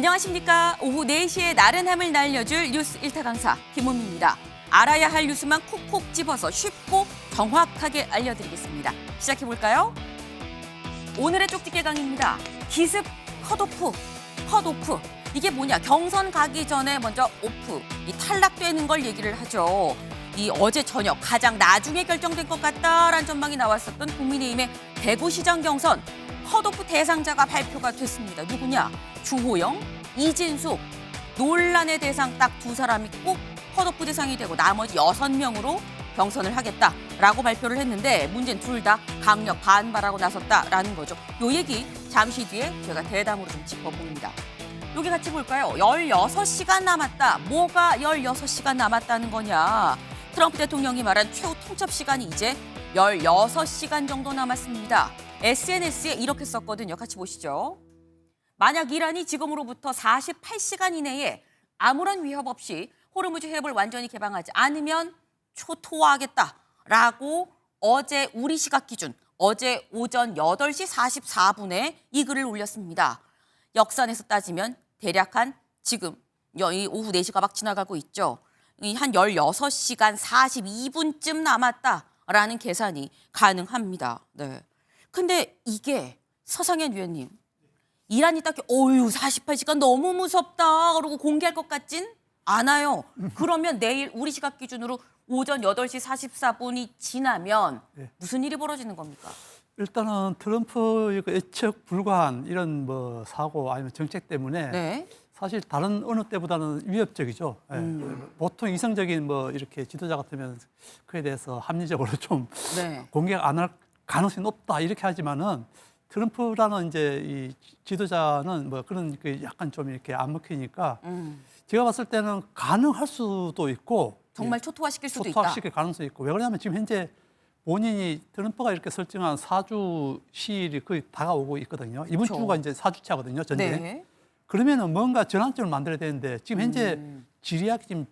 안녕하십니까. 오후 4시에 나른함을 날려줄 뉴스 1타 강사 김은미입니다. 알아야 할 뉴스만 콕콕 집어서 쉽고 정확하게 알려드리겠습니다. 시작해볼까요? 오늘의 쪽집게 강의입니다. 기습 컷오프. 이게 뭐냐? 경선 가기 전에 먼저 오프, 이 탈락되는 걸 얘기를 하죠. 이 어제 저녁 가장 나중에 결정된 것 같다라는 전망이 나왔었던 국민의힘의 대구시장 경선 컷오프 대상자가 발표가 됐습니다. 누구냐? 주호영, 이진숙. 논란의 대상 딱 두 사람이 꼭 컷오프 대상이 되고 나머지 6명으로 경선을 하겠다라고 발표를 했는데 문제는 둘 다 강력 반발하고 나섰다라는 거죠. 요 얘기 잠시 뒤에 제가 대담으로 좀 짚어봅니다. 여기 같이 볼까요? 16시간 남았다. 뭐가 16시간 남았다는 거냐? 트럼프 대통령이 말한 최후 통첩 시간이 이제 16시간 정도 남았습니다. SNS에 이렇게 썼거든요. 같이 보시죠. 만약 이란이 지금으로부터 48시간 이내에 아무런 위협 없이 호르무즈 해협을 완전히 개방하지 않으면 초토화하겠다라고 어제 우리 시각 기준 어제 오전 8시 44분에 이 글을 올렸습니다. 역산에서 따지면 대략 한 지금 이 오후 4시가 막 지나가고 있죠. 한 16시간 42분쯤 남았다라는 계산이 가능합니다. 네. 근데 이게 서상현 위원님, 이란이 딱 48시간 너무 무섭다 그러고 공개할 것 같진 않아요. 그러면 내일 우리 시각 기준으로 오전 8시 44분이 지나면 무슨 일이 벌어지는 겁니까? 일단은 트럼프 예측 불가한 이런 뭐 사고 아니면 정책 때문에 사실 다른 어느 때보다는 위협적이죠. 보통 이성적인 뭐 이렇게 지도자 같으면 그에 대해서 합리적으로 좀 공개 안 할 가능성이 높다 이렇게 하지만은 트럼프라는 이제 이 지도자는 뭐 그런 그 약간 좀 이렇게 안 먹히니까 제가 봤을 때는 가능할 수도 있고 정말 초토화시킬 수도 있다. 초토화시킬 가능성이 있고 왜 그러냐면 지금 현재 본인이 트럼프가 이렇게 설정한 4주 시일이 거의 다가오고 있거든요. 이번 주가 이제 4주차거든요, 전쟁. 그러면은 뭔가 전환점을 만들어야 되는데 지금 현재 지리학이 지금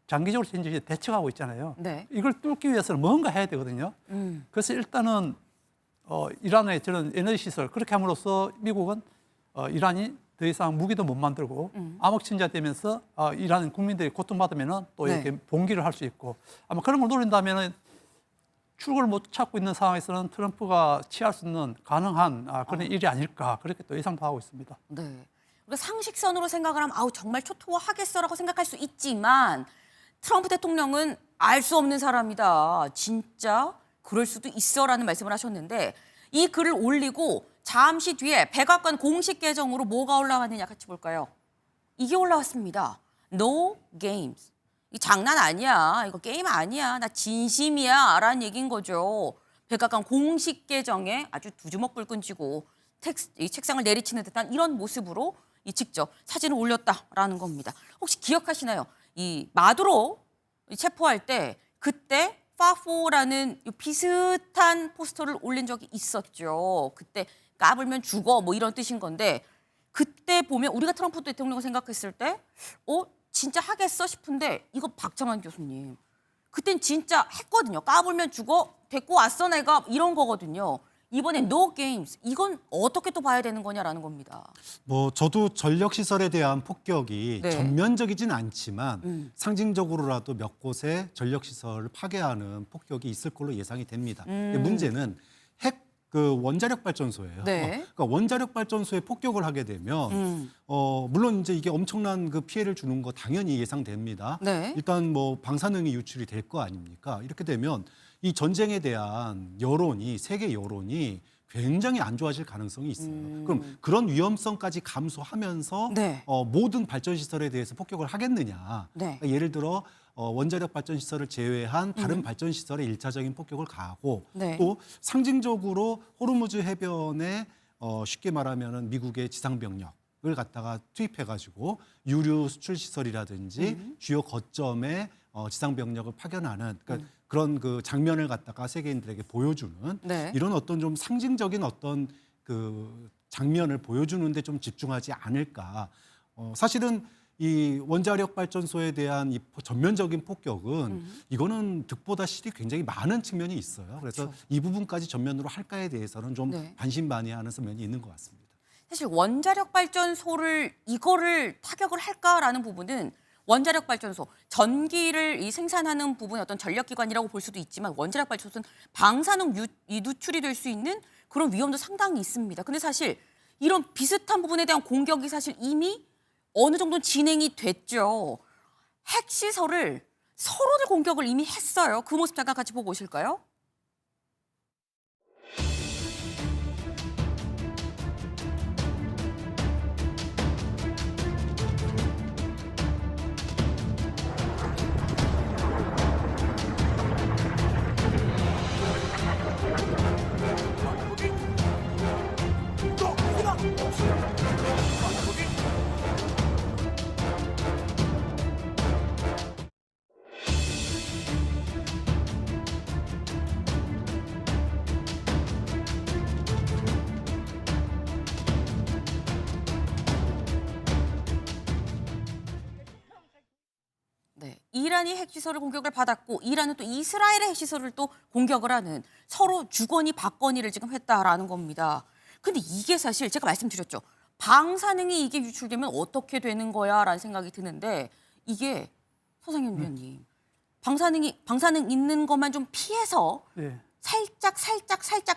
장기적으로 현재 대처하고 있잖아요. 이걸 뚫기 위해서는 뭔가 해야 되거든요. 그래서 일단은 이란의 저런 에너지 시설 그렇게 함으로써 미국은 이란이 더 이상 무기도 못 만들고 암흑천자 되면서 이란 국민들이 고통받으면은 또 이렇게 봉기를 할 수 있고 아마 그런 걸 노린다면은 출구를 못 찾고 있는 상황에서는 트럼프가 취할 수 있는 가능한 그런 일이 아닐까 그렇게 또 예상도 하고 있습니다. 우리가 상식선으로 생각을 하면 정말 초토화하겠어라고 생각할 수 있지만 트럼프 대통령은 알 수 없는 사람이다. 진짜 그럴 수도 있어라는 말씀을 하셨는데 이 글을 올리고 잠시 뒤에 백악관 공식 계정으로 뭐가 올라왔느냐 같이 볼까요? 이게 올라왔습니다. No games. 이 장난 아니야. 이거 게임 아니야. 나 진심이야. 라는 얘기인 거죠. 백악관 공식 계정에 아주 두 주먹 불끈 쥐고 이 책상을 내리치는 듯한 이런 모습으로 직접 사진을 올렸다라는 겁니다. 혹시 기억하시나요? 이 마두로 체포할 때 그때 파포라는 비슷한 포스터를 올린 적이 있었죠. 그때 까불면 죽어 뭐 이런 뜻인 건데 그때 보면 우리가 트럼프 대통령을 생각했을 때 진짜 하겠어 싶은데 이거 박정환 교수님 그땐 진짜 했거든요. 까불면 죽어 데리고 왔어 내가 이런 거거든요. 이번에 no games 이건 어떻게 또 봐야 되는 거냐라는 겁니다. 뭐 저도 전력 시설에 대한 폭격이 전면적이진 않지만 상징적으로라도 몇 곳에 전력 시설을 파괴하는 폭격이 있을 걸로 예상이 됩니다. 문제는 핵 그 원자력 발전소예요. 그러니까 원자력 발전소에 폭격을 하게 되면 물론 이제 이게 엄청난 그 피해를 주는 거 당연히 예상됩니다. 일단 뭐 방사능이 유출이 될 거 아닙니까? 이렇게 되면 이 전쟁에 대한 여론이 세계 여론이 굉장히 안 좋아질 가능성이 있어요. 그럼 그런 위험성까지 감수하면서 모든 발전 시설에 대해서 폭격을 하겠느냐? 그러니까 예를 들어 원자력 발전 시설을 제외한 다른 발전 시설에 일차적인 폭격을 가하고 또 상징적으로 호르무즈 해변에 쉽게 말하면은 미국의 지상 병력을 갖다가 투입해가지고 유류 수출 시설이라든지 주요 거점에 지상 병력을 파견하는 그러니까 그런 그 장면을 갖다가 세계인들에게 보여주는 이런 어떤 좀 상징적인 어떤 그 장면을 보여주는데 좀 집중하지 않을까. 사실은 이 원자력 발전소에 대한 이 전면적인 폭격은 이거는 득보다 실이 굉장히 많은 측면이 있어요. 그래서 이 부분까지 전면으로 할까에 대해서는 좀 반신반의하는 면이 있는 것 같습니다. 사실 원자력 발전소를 이거를 타격을 할까라는 부분은 원자력 발전소 전기를 이 생산하는 부분의 어떤 전력기관이라고 볼 수도 있지만 원자력 발전소는 방사능 누출이 될 수 있는 그런 위험도 상당히 있습니다. 근데 사실 이런 비슷한 부분에 대한 공격이 사실 이미 어느 정도 진행이 됐죠. 핵시설을 서로를 공격을 이미 했어요. 그 모습 잠깐 같이 보고 오실까요? 네, 이란이 핵시설을 공격을 받았고 이란은 또 이스라엘의 핵시설을 또 공격을 하는 서로 주거니 받거니를 지금 했다라는 겁니다. 근데 이게 사실 제가 말씀드렸죠. 방사능이 이게 유출되면 어떻게 되는 거야라는 생각이 드는데 이게 서상현 위원님 방사능 있는 것만 좀 피해서 네. 살짝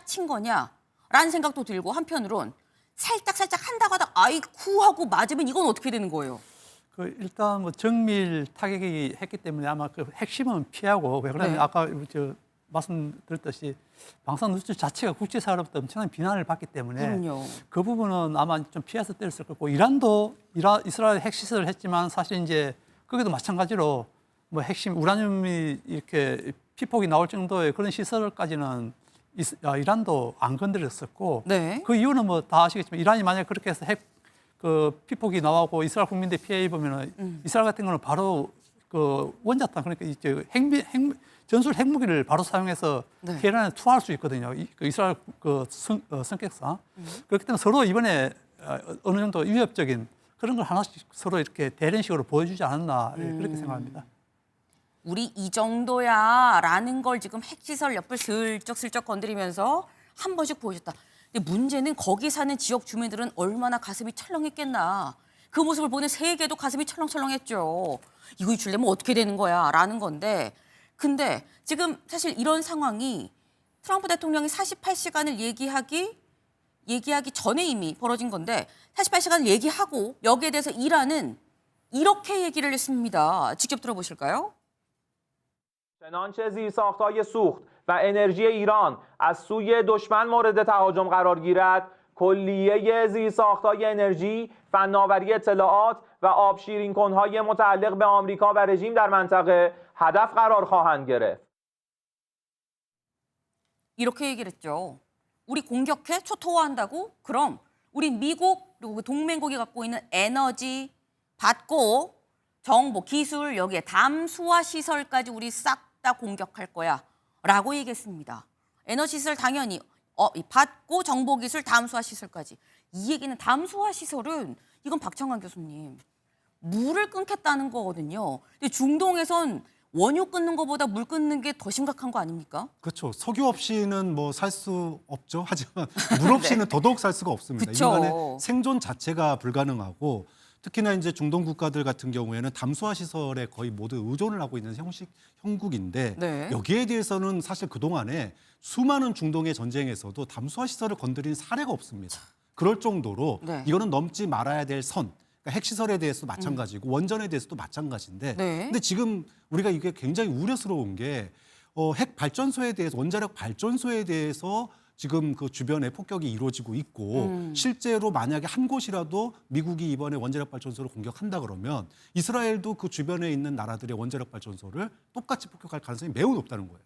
친 거냐라는 생각도 들고 한편으론 살짝 한다고 하다 아이쿠 하고 맞으면 이건 어떻게 되는 거예요? 그 일단 뭐 정밀 타격이 했기 때문에 아마 그 핵심은 피하고 왜 그러냐면 네. 아까 저 말씀드렸듯이 방사능 누출 자체가 국제사회로부터 엄청난 비난을 받기 때문에 그럼요. 그 부분은 아마 좀 피해서 때렸을 거고 이란도 이스라엘 핵시설을 했지만 사실 이제 거기도 마찬가지로 뭐 핵심 우라늄이 이렇게 피폭이 나올 정도의 그런 시설까지는 이란도 안 건드렸었고 네. 그 이유는 뭐 다 아시겠지만 이란이 만약 그렇게 해서 그 피폭이 나오고 이스라엘 국민들 피해 입으면은 이스라엘 같은 경우는 바로 그 원자탄 그러니까 이제 전술 핵무기를 바로 사용해서 네. 테헤란에 투하할 수 있거든요. 그 이스라엘 그 성격상 그렇기 때문에 서로 이번에 어느 정도 위협적인 그런 걸 하나씩 서로 이렇게 대련식으로 보여주지 않았나 그렇게 생각합니다. 우리 이 정도야라는 걸 지금 핵시설 옆을 슬쩍슬쩍 건드리면서 한 번씩 보여줬다. 근데 문제는 거기 사는 지역 주민들은 얼마나 가슴이 철렁했겠나. 그 모습을 보는 세계도 가슴이 철렁철렁했죠. 이거 유출되면 어떻게 되는 거야 라는 건데 근데 지금 사실 이런 상황이 트럼프 대통령이 48시간을 얘기하기 전에 이미 벌어진 건데 48시간을 얘기하고 여기에 대해서 이란은 이렇게 얘기를 했습니다. 직접 들어보실까요? چنانچه زیرساخت‌های سوخت و انرژی ایران از سوی دشمن مورد تهاجم قرار گیرد کلیه زیرساخت‌های انرژی، فناوری اطلاعات و آب شیرین‌کن‌های متعلق به آمریکا و رژیم در منطقه هدف قرار خواهند گرفت. 이렇게 얘기를 했죠. 우리 공격해? 초토화한다고? 그럼 우리 미국 그리고 그 동맹국이 갖고 있는 에너지 받고 정보, 기술, 여기에 담수화 시설까지 우리 싹 다 공격할 거야 라고 얘기했습니다. 에너지 시설 당연히 받고 정보 기술, 담수화 시설까지. 이 얘기는 담수화 시설은 이건 박정환 교수님 물을 끊겠다는 거거든요. 근데 중동에선 원유 끊는 것보다 물 끊는 게 더 심각한 거 아닙니까? 그렇죠. 석유 없이는 뭐 살 수 없죠. 하지만 물 없이는 더더욱 살 수가 없습니다. 그쵸. 인간의 생존 자체가 불가능하고 특히나 이제 중동 국가들 같은 경우에는 담수화 시설에 거의 모두 의존을 하고 있는 형국인데 네. 여기에 대해서는 사실 그동안에 수많은 중동의 전쟁에서도 담수화 시설을 건드린 사례가 없습니다. 그럴 정도로 네. 이거는 넘지 말아야 될 선. 그러니까 핵시설에 대해서도 마찬가지고 원전에 대해서도 마찬가지인데 네. 근데 지금 우리가 이게 굉장히 우려스러운 게 핵 발전소에 대해서 원자력 발전소에 대해서 지금 그 주변에 폭격이 이루어지고 있고 실제로 만약에 한 곳이라도 미국이 이번에 원자력 발전소를 공격한다 그러면 이스라엘도 그 주변에 있는 나라들의 원자력 발전소를 똑같이 폭격할 가능성이 매우 높다는 거예요.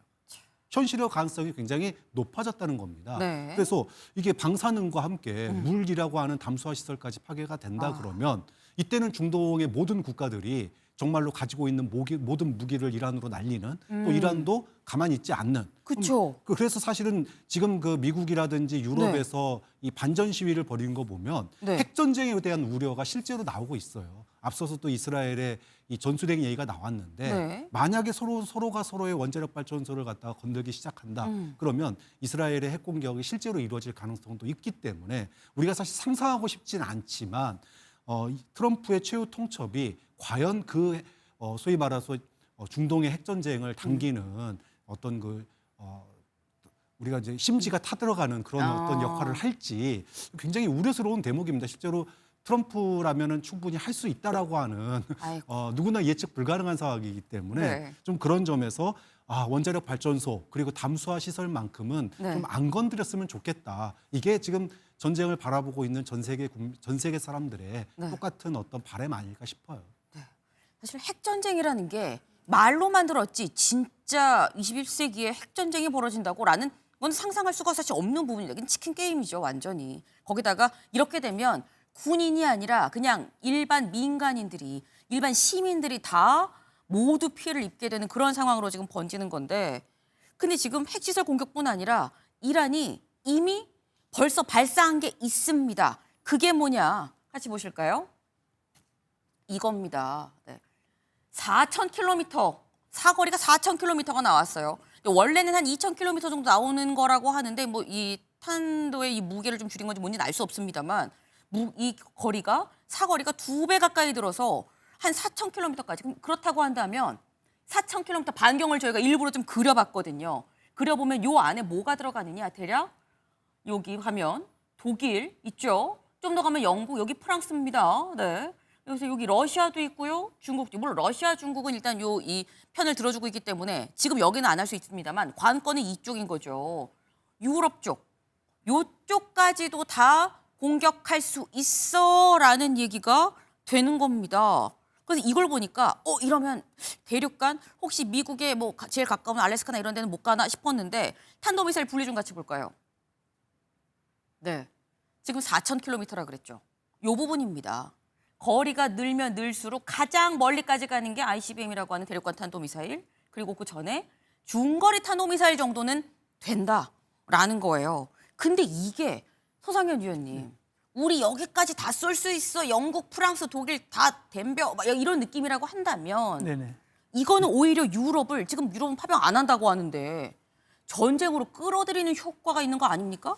현실의 가능성이 굉장히 높아졌다는 겁니다. 네. 그래서 이게 방사능과 함께 물이라고 하는 담수화 시설까지 파괴가 된다 그러면 이때는 중동의 모든 국가들이 정말로 가지고 있는 모든 무기를 이란으로 날리는 또 이란도 가만히 있지 않는. 그렇죠. 그래서 사실은 지금 그 미국이라든지 유럽에서 이 반전 시위를 벌이는 거 보면 네. 핵 전쟁에 대한 우려가 실제로 나오고 있어요. 앞서서 또 이스라엘의 이 전술핵 얘기가 나왔는데 네. 만약에 서로가 서로의 원자력 발전소를 갖다가 건들기 시작한다. 그러면 이스라엘의 핵 공격이 실제로 이루어질 가능성도 있기 때문에 우리가 사실 상상하고 싶진 않지만 이 트럼프의 최후 통첩이 과연 그 소위 말해서 중동의 핵 전쟁을 당기는 어떤 우리가 이제 심지가 타들어가는 그런 어떤 역할을 할지 굉장히 우려스러운 대목입니다. 실제로 트럼프라면은 충분히 할 수 있다라고 하는 누구나 예측 불가능한 상황이기 때문에 네. 좀 그런 점에서 원자력 발전소 그리고 담수화 시설만큼은 네. 좀 안 건드렸으면 좋겠다. 이게 지금 전쟁을 바라보고 있는 전 세계 사람들의 네. 똑같은 어떤 바람 아닐까 싶어요. 사실 핵전쟁이라는 게 말로만 들었지 진짜 21세기에 핵전쟁이 벌어진다고라는 건 상상할 수가 사실 없는 부분이다. 이건 치킨 게임이죠, 완전히. 거기다가 이렇게 되면 군인이 아니라 그냥 일반 민간인들이, 일반 시민들이 다 모두 피해를 입게 되는 그런 상황으로 지금 번지는 건데, 근데 지금 핵시설 공격뿐 아니라 이란이 이미 벌써 발사한 게 있습니다. 그게 뭐냐? 같이 보실까요? 이겁니다. 네. 4,000km, 사거리가 4,000km가 나왔어요. 근데 원래는 한 2,000km 정도 나오는 거라고 하는데 뭐 이 탄도의 이 무게를 좀 줄인 건지 뭔지는 알 수 없습니다만 이 거리가 사거리가 2배 가까이 들어서 한 4,000km까지. 그럼 그렇다고 한다면 4,000km 반경을 저희가 일부러 좀 그려봤거든요. 그려보면 요 안에 뭐가 들어가느냐 대략 여기 가면 독일 있죠. 좀 더 가면 영국, 여기 프랑스입니다. 네. 그래서 여기 러시아도 있고요. 중국도. 물론 러시아, 중국은 일단 이 편을 들어주고 있기 때문에 지금 여기는 안 할 수 있습니다만 관건은 이쪽인 거죠. 유럽 쪽. 요쪽까지도 다 공격할 수 있어라는 얘기가 되는 겁니다. 그래서 이걸 보니까 이러면 대륙간 혹시 미국의 뭐 제일 가까운 알래스카나 이런 데는 못 가나 싶었는데 탄도미사일 분리 좀 같이 볼까요? 네. 지금 4,000km라 그랬죠. 요 부분입니다. 거리가 늘면 늘수록 가장 멀리까지 가는 게 ICBM이라고 하는 대륙간 탄도미사일, 그리고 그 전에 중거리 탄도미사일 정도는 된다라는 거예요. 근데 이게 서상현 위원님, 우리 여기까지 다 쏠 수 있어. 영국, 프랑스, 독일 다 덤벼. 막 이런 느낌이라고 한다면 네네. 이거는 오히려 유럽을, 지금 유럽은 파병 안 한다고 하는데 전쟁으로 끌어들이는 효과가 있는 거 아닙니까?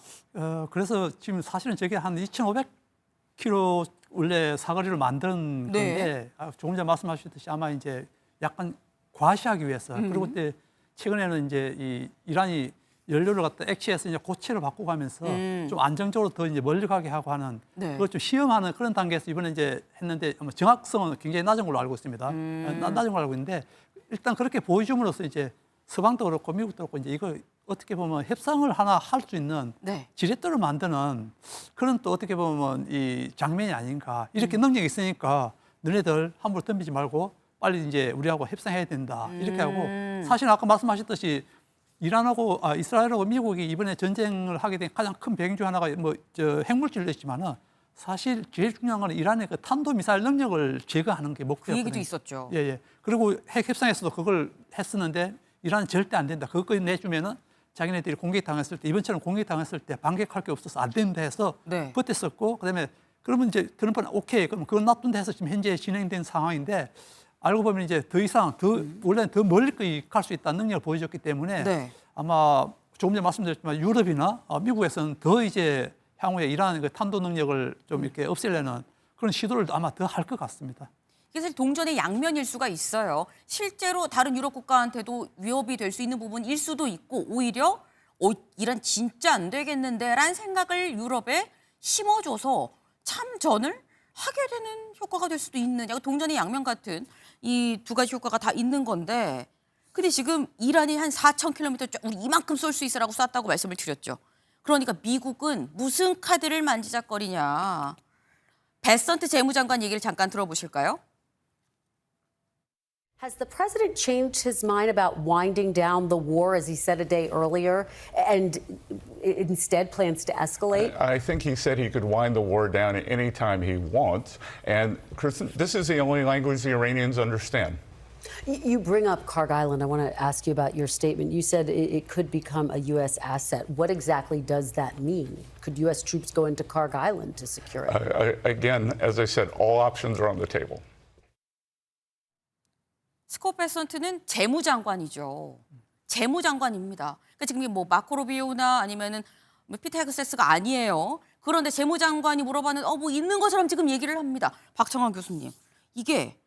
그래서 지금 사실은 저게 한 2,500km 원래 사거리를 만든 건데 조금 전에 말씀하셨듯이 아마 이제 약간 과시하기 위해서 그리고 그때 최근에는 이제 이 이란이 연료를 갖다 액체에서 이제 고체를 바꿔가면서 좀 안정적으로 더 이제 멀리 가게 하고 하는 그걸 좀 시험하는 그런 단계에서 이번에 이제 했는데 정확성은 굉장히 낮은 걸로 알고 있습니다. 낮은 걸로 알고 있는데 일단 그렇게 보여줌으로써 이제 서방도 그렇고 미국도 그렇고 이제 이거 어떻게 보면 협상을 하나 할 수 있는 지렛대를 만드는 그런 또 어떻게 보면 이 장면이 아닌가. 이렇게 능력이 있으니까 너네들 함부로 덤비지 말고 빨리 이제 우리하고 협상해야 된다. 이렇게 하고 사실 아까 말씀하셨듯이 이란하고 이스라엘하고 미국이 이번에 전쟁을 하게 된 가장 큰 배경 중 하나가 뭐 핵물질도 있지만은 사실 제일 중요한 건 이란의 그 탄도미사일 능력을 제거하는 게 목표였거든요. 그 얘기도 있었죠. 예. 그리고 핵 협상에서도 그걸 했었는데 이란은 절대 안 된다. 그것까지 내주면은 자기네들이 공격 당했을 때 이번처럼 공격 당했을 때 반격할 게 없어서 안 된다 해서 버텼었고 그다음에 그러면 이제 트럼프는 오케이 그럼 그건 놔둔다 해서 지금 현재 진행된 상황인데 알고 보면 이제 더 이상 원래는 더 멀리까지 갈 수 있다는 능력을 보여줬기 때문에 아마 조금 전에 말씀드렸지만 유럽이나 미국에서는 더 이제 향후에 이란의 그 탄도 능력을 좀 이렇게 없애려는 그런 시도를 아마 더 할 것 같습니다. 이게 사실 동전의 양면일 수가 있어요. 실제로 다른 유럽 국가한테도 위협이 될 수 있는 부분일 수도 있고 오히려 이란 진짜 안 되겠는데라는 생각을 유럽에 심어줘서 참전을 하게 되는 효과가 될 수도 있는 약간 동전의 양면 같은 이 두 가지 효과가 다 있는 건데 근데 지금 이란이 한 4,000km 우리 이만큼 쏠 수 있으라고 쐈다고 말씀을 드렸죠. 그러니까 미국은 무슨 카드를 만지작거리냐. 베선트 재무장관 얘기를 잠깐 들어보실까요? Has the president changed his mind about winding down the war, as he said a day earlier, and instead plans to escalate? I think he said he could wind the war down at any time he wants. And Kristen, this is the only language the Iranians understand. You bring up Kharg Island. I want to ask you about your statement. You said it could become a U.S. asset. What exactly does that mean? Could U.S. troops go into Kharg Island to secure it? Again, as I said, all options are on the table. 스콧 베선트는 재무장관이죠. 재무장관입니다. 그러니까 지금 뭐 마코 루비오나 아니면은 뭐 피터 헤그세스가 아니에요. 그런데 재무장관이 물어봤는데 뭐 있는 것처럼 지금 얘기를 합니다. 박청환 교수님, 이게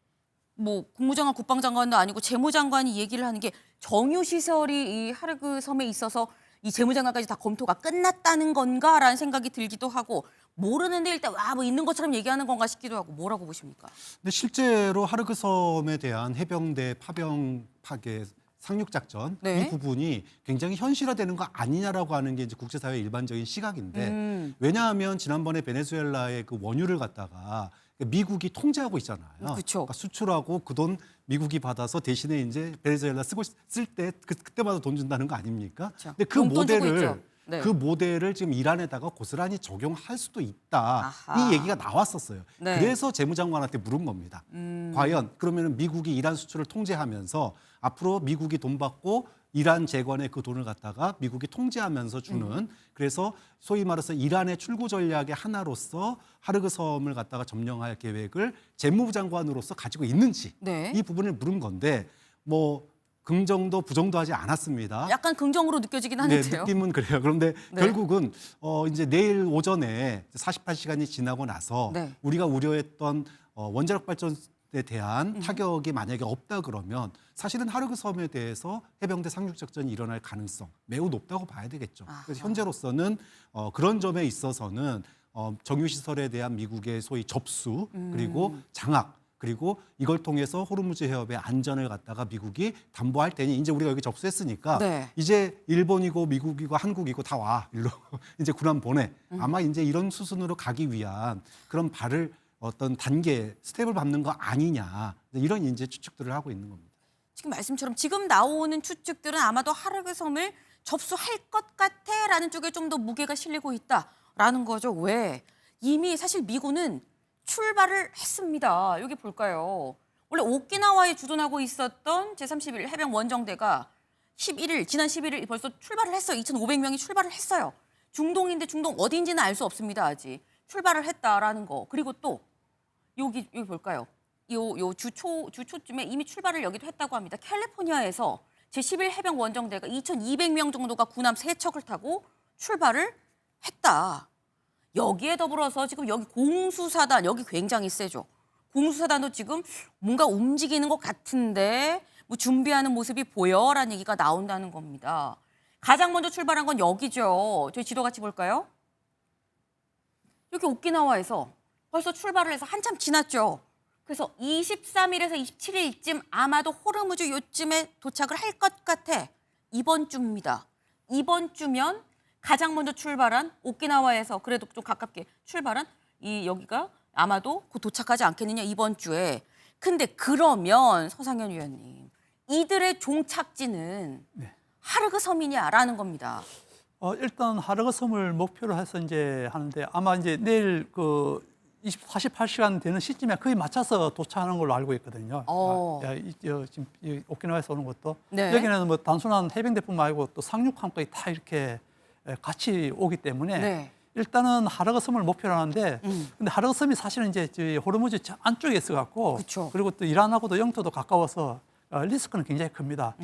뭐 국무장관, 국방장관도 아니고 재무장관이 얘기를 하는 게 정유시설이 이 하르그 섬에 있어서 이 재무장관까지 다 검토가 끝났다는 건가라는 생각이 들기도 하고 모르는데 일단 뭐 있는 것처럼 얘기하는 건가 싶기도 하고 뭐라고 보십니까? 근데 실제로 하르그 섬에 대한 해병대 파병 파괴 상륙 작전 네. 이 부분이 굉장히 현실화되는 거 아니냐라고 하는 게 이제 국제사회 일반적인 시각인데 왜냐하면 지난번에 베네수엘라의 그 원유를 갖다가 미국이 통제하고 있잖아요. 그쵸. 그러니까 수출하고 그 돈 미국이 받아서 대신에 이제 베네수엘라 쓸 때 그때마다 돈 준다는 거 아닙니까? 그쵸. 근데 그 용돈 주고 모델을 있죠. 네. 그 모델을 지금 이란에다가 고스란히 적용할 수도 있다. 아하. 이 얘기가 나왔었어요. 네. 그래서 재무장관한테 물은 겁니다. 과연 그러면 미국이 이란 수출을 통제하면서 앞으로 미국이 돈 받고 이란 재건에 그 돈을 갖다가 미국이 통제하면서 주는 그래서 소위 말해서 이란의 출구 전략의 하나로서 하르그 섬을 갖다가 점령할 계획을 재무부 장관으로서 가지고 있는지 네. 이 부분을 물은 건데 뭐 긍정도 부정도 하지 않았습니다. 약간 긍정으로 느껴지긴 네, 하는데요. 느낌은 그래요. 그런데 네. 결국은 이제 내일 오전에 48시간이 지나고 나서 네. 우리가 우려했던 원자력 발전에 대한 타격이 만약에 없다 그러면 사실은 하르그 섬에 대해서 해병대 상륙 작전이 일어날 가능성 매우 높다고 봐야 되겠죠. 그래서 현재로서는 그런 점에 있어서는 정유 시설에 대한 미국의 소위 접수 그리고 장악 그리고 이걸 통해서 호르무즈 해협의 안전을 갖다가 미국이 담보할 테니 이제 우리가 여기 접수했으니까 네. 이제 일본이고 미국이고 한국이고 다 와 일로 이제 군함 보내 아마 이제 이런 수순으로 가기 위한 그런 발을 어떤 단계 스텝을 밟는 거 아니냐 이런 이제 추측들을 하고 있는 겁니다. 지금 말씀처럼 지금 나오는 추측들은 아마도 하르그 섬을 접수할 것 같아라는 쪽에 좀 더 무게가 실리고 있다라는 거죠. 왜? 이미 사실 미군은 출발을 했습니다. 여기 볼까요? 원래 오키나와에 주둔하고 있었던 제31 해병 원정대가 11일, 지난 11일 벌써 출발을 했어요. 2,500명이 출발을 했어요. 중동인데 중동 어딘지는 알 수 없습니다. 아직. 출발을 했다라는 거. 그리고 또 여기 볼까요? 요 주초쯤에 이미 출발을 여기도 했다고 합니다. 캘리포니아에서 제11 해병 원정대가 2,200명 정도가 군함 3척을 타고 출발을 했다. 여기에 더불어서 지금 여기 공수사단, 여기 굉장히 세죠. 공수사단도 지금 뭔가 움직이는 것 같은데 뭐 준비하는 모습이 보여라는 얘기가 나온다는 겁니다. 가장 먼저 출발한 건 여기죠. 저희 지도 같이 볼까요? 여기 오키나와에서 벌써 출발을 해서 한참 지났죠. 그래서 23일에서 27일쯤 아마도 호르무즈 요쯤에 도착을 할 것 같아. 이번 주입니다. 이번 주면 가장 먼저 출발한 오키나와에서 그래도 좀 가깝게 출발한 이 여기가 아마도 곧 도착하지 않겠느냐 이번 주에. 근데 그러면 서상현 위원님 이들의 종착지는 네. 하르그 섬이냐라는 겁니다. 일단 하르그 섬을 목표로 해서 이제 하는데 아마 이제 내일 그 48시간 되는 시점에 거의 맞춰서 도착하는 걸로 알고 있거든요. 지금 오키나와에서 오는 것도 네. 여기는 뭐 단순한 해병대뿐만 아니고 또 상륙함까지 다 이렇게 같이 오기 때문에 네. 일단은 하르그 섬을 목표로 하는데 근데 하르그 섬이 사실은 이제 저희 호르무즈 안쪽에 있어 갖고 그쵸. 그리고 또 이란하고도 영토도 가까워서 리스크는 굉장히 큽니다.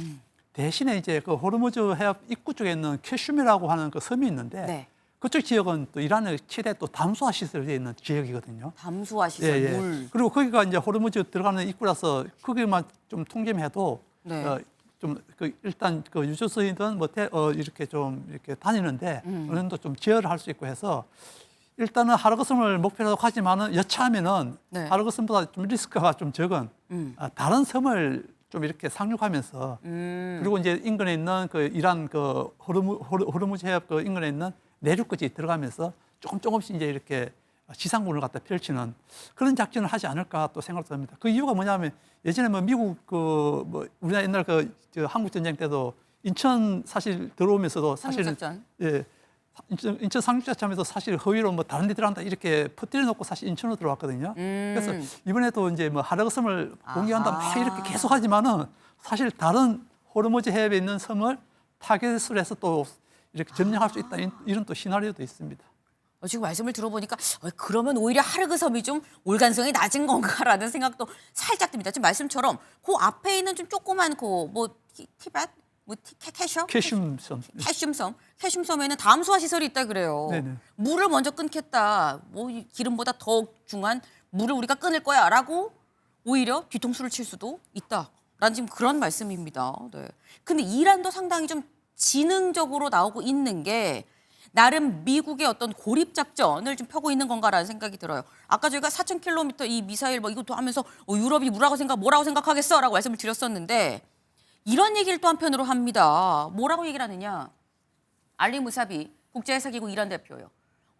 대신에 이제 그 호르무즈 해협 입구 쪽에 있는 캐슈미라고 하는 그 섬이 있는데 네. 그쪽 지역은 또 이란의 최대 또 담수화 시설이 있는 지역이거든요. 담수화 시설, 물. 그리고 거기가 이제 호르무즈 들어가는 입구라서 거기만 좀 통제해도 네. 좀 일단 그 유조선이든 뭐 이렇게 좀 이렇게 다니는데 어느 정도 좀 제어를 할 수 있고 해서 일단은 하르그 섬을 목표로 하지만은 여차하면은 네. 하르그 섬보다 좀 리스크가 좀 적은 다른 섬을 좀 이렇게 상륙하면서 그리고 이제 인근에 있는 그 이란 그 호르무즈 해협 그 인근에 있는 내륙까지 들어가면서 조금씩 이제 이렇게 지상군을 갖다 펼치는 그런 작전을 하지 않을까 또 생각도 합니다. 그 이유가 뭐냐면 예전에 뭐 미국 우리나라 옛날 저 한국 전쟁 때도 인천 사실 들어오면서도 사실은 상륙작전. 예. 인천 상륙작전에도 사실 허위로 뭐 다른 데 들어간다 이렇게 퍼뜨려 놓고 사실 인천으로 들어왔거든요. 그래서 이번에도 이제 뭐 하락섬을 공격한다 막 이렇게 계속 하지만은 사실 다른 호르무즈 해협에 있는 섬을 타겟을 해서 또 이렇게 점령할 수 있다 이런 또 시나리오도 있습니다. 지금 말씀을 들어보니까 그러면 오히려 하르그 섬이 좀 올 가능성이 낮은 건가라는 생각도 살짝 듭니다. 지금 말씀처럼 그 앞에 있는 좀 조그만 티벳? 캐슘섬. 캐슘섬에는 담수화 시설이 있다 그래요. 네네. 물을 먼저 끊겠다. 이 기름보다 더 중한 물을 우리가 끊을 거야라고 오히려 뒤통수를 칠 수도 있다라는 지금 그런 말씀입니다. 네. 근데 이란도 상당히 좀 지능적으로 나오고 있는 게 나름 미국의 어떤 고립 작전을 좀 펴고 있는 건가라는 생각이 들어요. 아까 저희가 4,000km 이 미사일 이것도 하면서 유럽이 뭐라고 생각하겠어라고 말씀을 드렸었는데 이런 얘기를 또 한편으로 합니다. 뭐라고 얘기를 하느냐. 알리 무사비 국제해사기구 이란 대표요.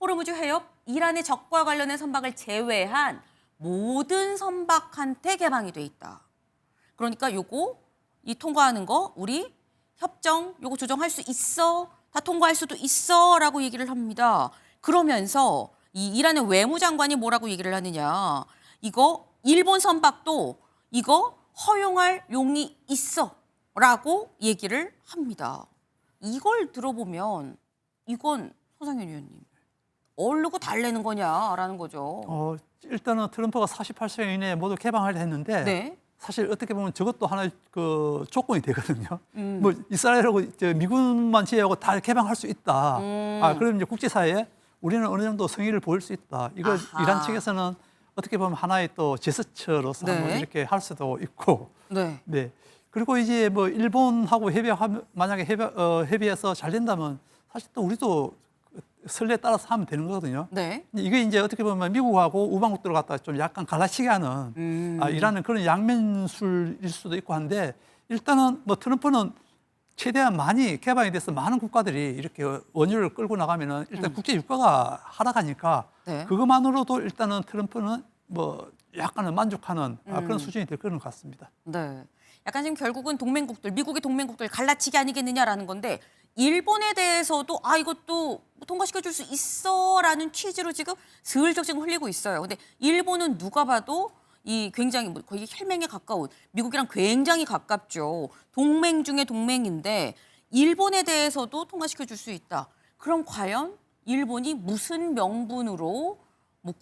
호르무즈 해협 이란의 적과 관련된 선박을 제외한 모든 선박한테 개방이 돼 있다. 그러니까 이 통과하는 거 우리 협정 요거 조정할 수 있어. 다 통과할 수도 있어라고 얘기를 합니다. 그러면서 이 이란의 외무장관이 뭐라고 얘기를 하느냐. 이거 일본 선박도 이거 허용할 용이 있어라고 얘기를 합니다. 이걸 들어보면 이건 서상현 의원님 어르고 달래는 거냐라는 거죠. 일단은 트럼프가 48시간 이내에 모두 개방하려 했는데 네. 사실 어떻게 보면 저것도 하나의 조건이 되거든요. 뭐 이스라엘하고 미군만 제외하고 다 개방할 수 있다. 그럼 이제 국제사회에 우리는 어느 정도 성의를 보일 수 있다. 이걸 아하. 이란 측에서는 어떻게 보면 하나의 또 제스처로서 네. 한번 이렇게 할 수도 있고. 네. 네. 그리고 이제 뭐 일본하고 만약에 협의해서 잘 된다면 사실 또 우리도 선례에 따라서 하면 되는 거거든요. 네. 이게 이제 어떻게 보면 미국하고 우방국들을 갖다 좀 약간 갈라치게 하는 이라는 그런 양면술일 수도 있고 한데 일단은 뭐 트럼프는 최대한 많이 개방이 돼서 많은 국가들이 이렇게 원유를 끌고 나가면은 일단 국제 유가가 하락하니까 네. 그것만으로도 일단은 트럼프는 뭐 약간은 만족하는 그런 수준이 될 거는 같습니다. 네. 약간 지금 결국은 미국의 동맹국들 갈라치기 아니겠느냐라는 건데 일본에 대해서도 이것도 통과시켜줄 수 있어라는 취지로 지금 슬쩍 지금 흘리고 있어요. 근데 일본은 누가 봐도 이 굉장히 거의 혈맹에 가까운 미국이랑 굉장히 가깝죠. 동맹 중에 동맹인데 일본에 대해서도 통과시켜줄 수 있다. 그럼 과연 일본이 무슨 명분으로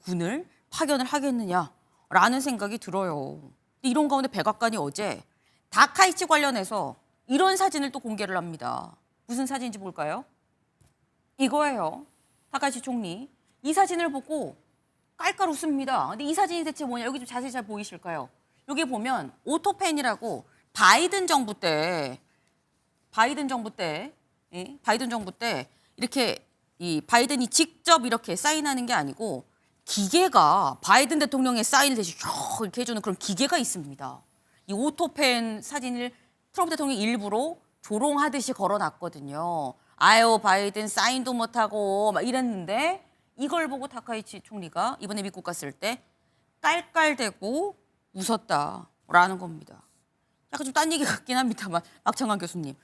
군을 파견을 하겠느냐라는 생각이 들어요. 근데 이런 가운데 백악관이 어제 다카이치 관련해서 이런 사진을 또 공개를 합니다. 무슨 사진인지 볼까요? 이거예요. 다카이치 총리. 이 사진을 보고 깔깔 웃습니다. 근데 이 사진이 대체 뭐냐? 여기 좀 자세히 잘 보이실까요? 여기 보면 오토펜이라고 바이든 정부 때 이렇게 이 바이든이 직접 이렇게 사인하는 게 아니고 기계가 바이든 대통령의 사인을 대신 이렇게 해주는 그런 기계가 있습니다. 이 오토펜 사진을 트럼프 대통령이 일부러 조롱하듯이 걸어놨거든요. 아유 바이든 사인도 못하고 막 이랬는데 이걸 보고 다카이치 총리가 이번에 미국 갔을 때 깔깔대고 웃었다라는 겁니다. 약간 좀 딴 얘기 같긴 합니다만 박창관 교수님.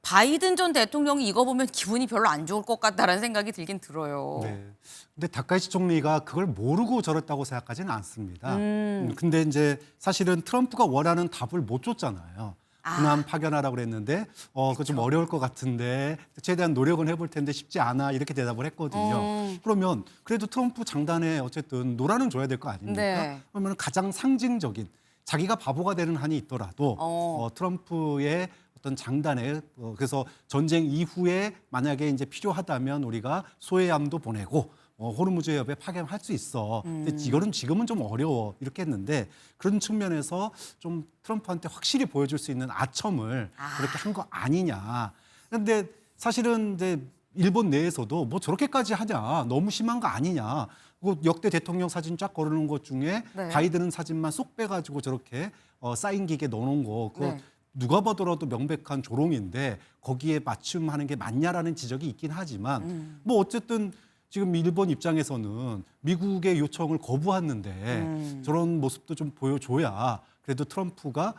바이든 전 대통령이 이거 보면 기분이 별로 안 좋을 것 같다라는 생각이 들긴 들어요. 네. 근데 다카이치 총리가 그걸 모르고 저랬다고 생각하지는 않습니다. 근데 이제 사실은 트럼프가 원하는 답을 못 줬잖아요. 군함 파견하라고 그랬는데 그거 좀 어려울 것 같은데 최대한 노력은 해볼 텐데 쉽지 않아 이렇게 대답을 했거든요. 그러면 그래도 트럼프 장단에 어쨌든 노라는 줘야 될 거 아닙니까? 네. 그러면 가장 상징적인 자기가 바보가 되는 한이 있더라도 트럼프의 어떤 장단에 그래서 전쟁 이후에 만약에 이제 필요하다면 우리가 소해함도 보내고 호르무즈 해협에 파견할 수 있어. 근데 이거는 지금은 좀 어려워 이렇게 했는데 그런 측면에서 좀 트럼프한테 확실히 보여줄 수 있는 아첨을 그렇게 한 거 아니냐. 그런데 사실은 이제 일본 내에서도 뭐 저렇게까지 하냐, 너무 심한 거 아니냐. 그 역대 대통령 사진 쫙 걸어놓은 것 중에 네. 바이든 사진만 쏙 빼가지고 저렇게 사인 기계 넣어놓은 거 그거 네. 누가 보더라도 명백한 조롱인데 거기에 맞춤하는 게 맞냐라는 지적이 있긴 하지만 뭐 어쨌든 지금 일본 입장에서는 미국의 요청을 거부했는데 저런 모습도 좀 보여줘야 그래도 트럼프가